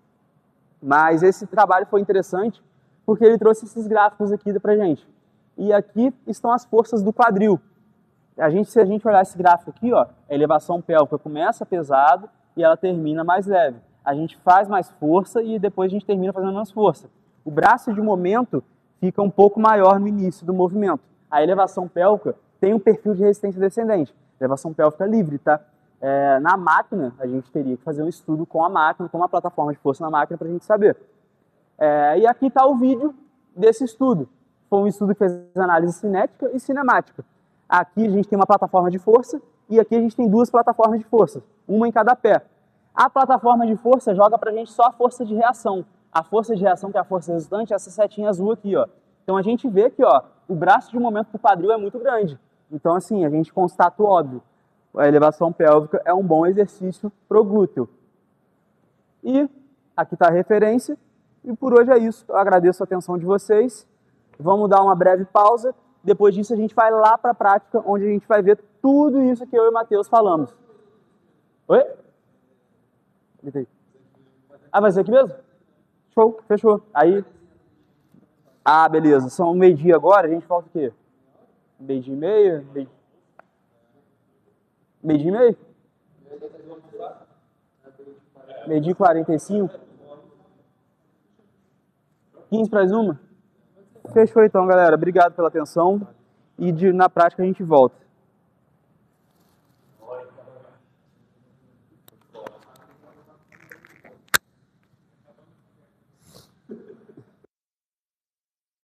mas esse trabalho foi interessante porque ele trouxe esses gráficos aqui pra gente. E aqui estão as forças do quadril. Se a gente olhar esse gráfico aqui, ó, a elevação pélvica começa pesado e ela termina mais leve. A gente faz mais força e depois a gente termina fazendo menos força. O braço de momento fica um pouco maior no início do movimento. A elevação pélvica tem um perfil de resistência descendente. Elevação pélvica livre, tá? Na máquina, a gente teria que fazer um estudo com a máquina, com uma plataforma de força na máquina para a gente saber. E aqui está o vídeo desse estudo. Foi um estudo que fez análise cinética e cinemática. Aqui a gente tem uma plataforma de força e aqui a gente tem 2 plataformas de força, uma em cada pé. A plataforma de força joga para a gente só a força de reação. A força de reação, que é a força resultante, é essa setinha azul aqui, ó. Então a gente vê que, ó, o braço de momento para o quadril é muito grande. Então, assim, a gente constata o óbvio. A elevação pélvica é um bom exercício pro glúteo. E aqui está a referência. E por hoje é isso. Eu agradeço a atenção de vocês. Vamos dar uma breve pausa. Depois disso, a gente vai lá para a prática, onde a gente vai ver tudo isso que eu e o Matheus falamos. Oi? Vai ser aqui mesmo? Show, fechou. Aí. Beleza. São 12:00 agora, a gente volta o quê? 12:30? 12:30? 12:45? 15 para as 1? Fechou então, galera. Obrigado pela atenção e na prática a gente volta.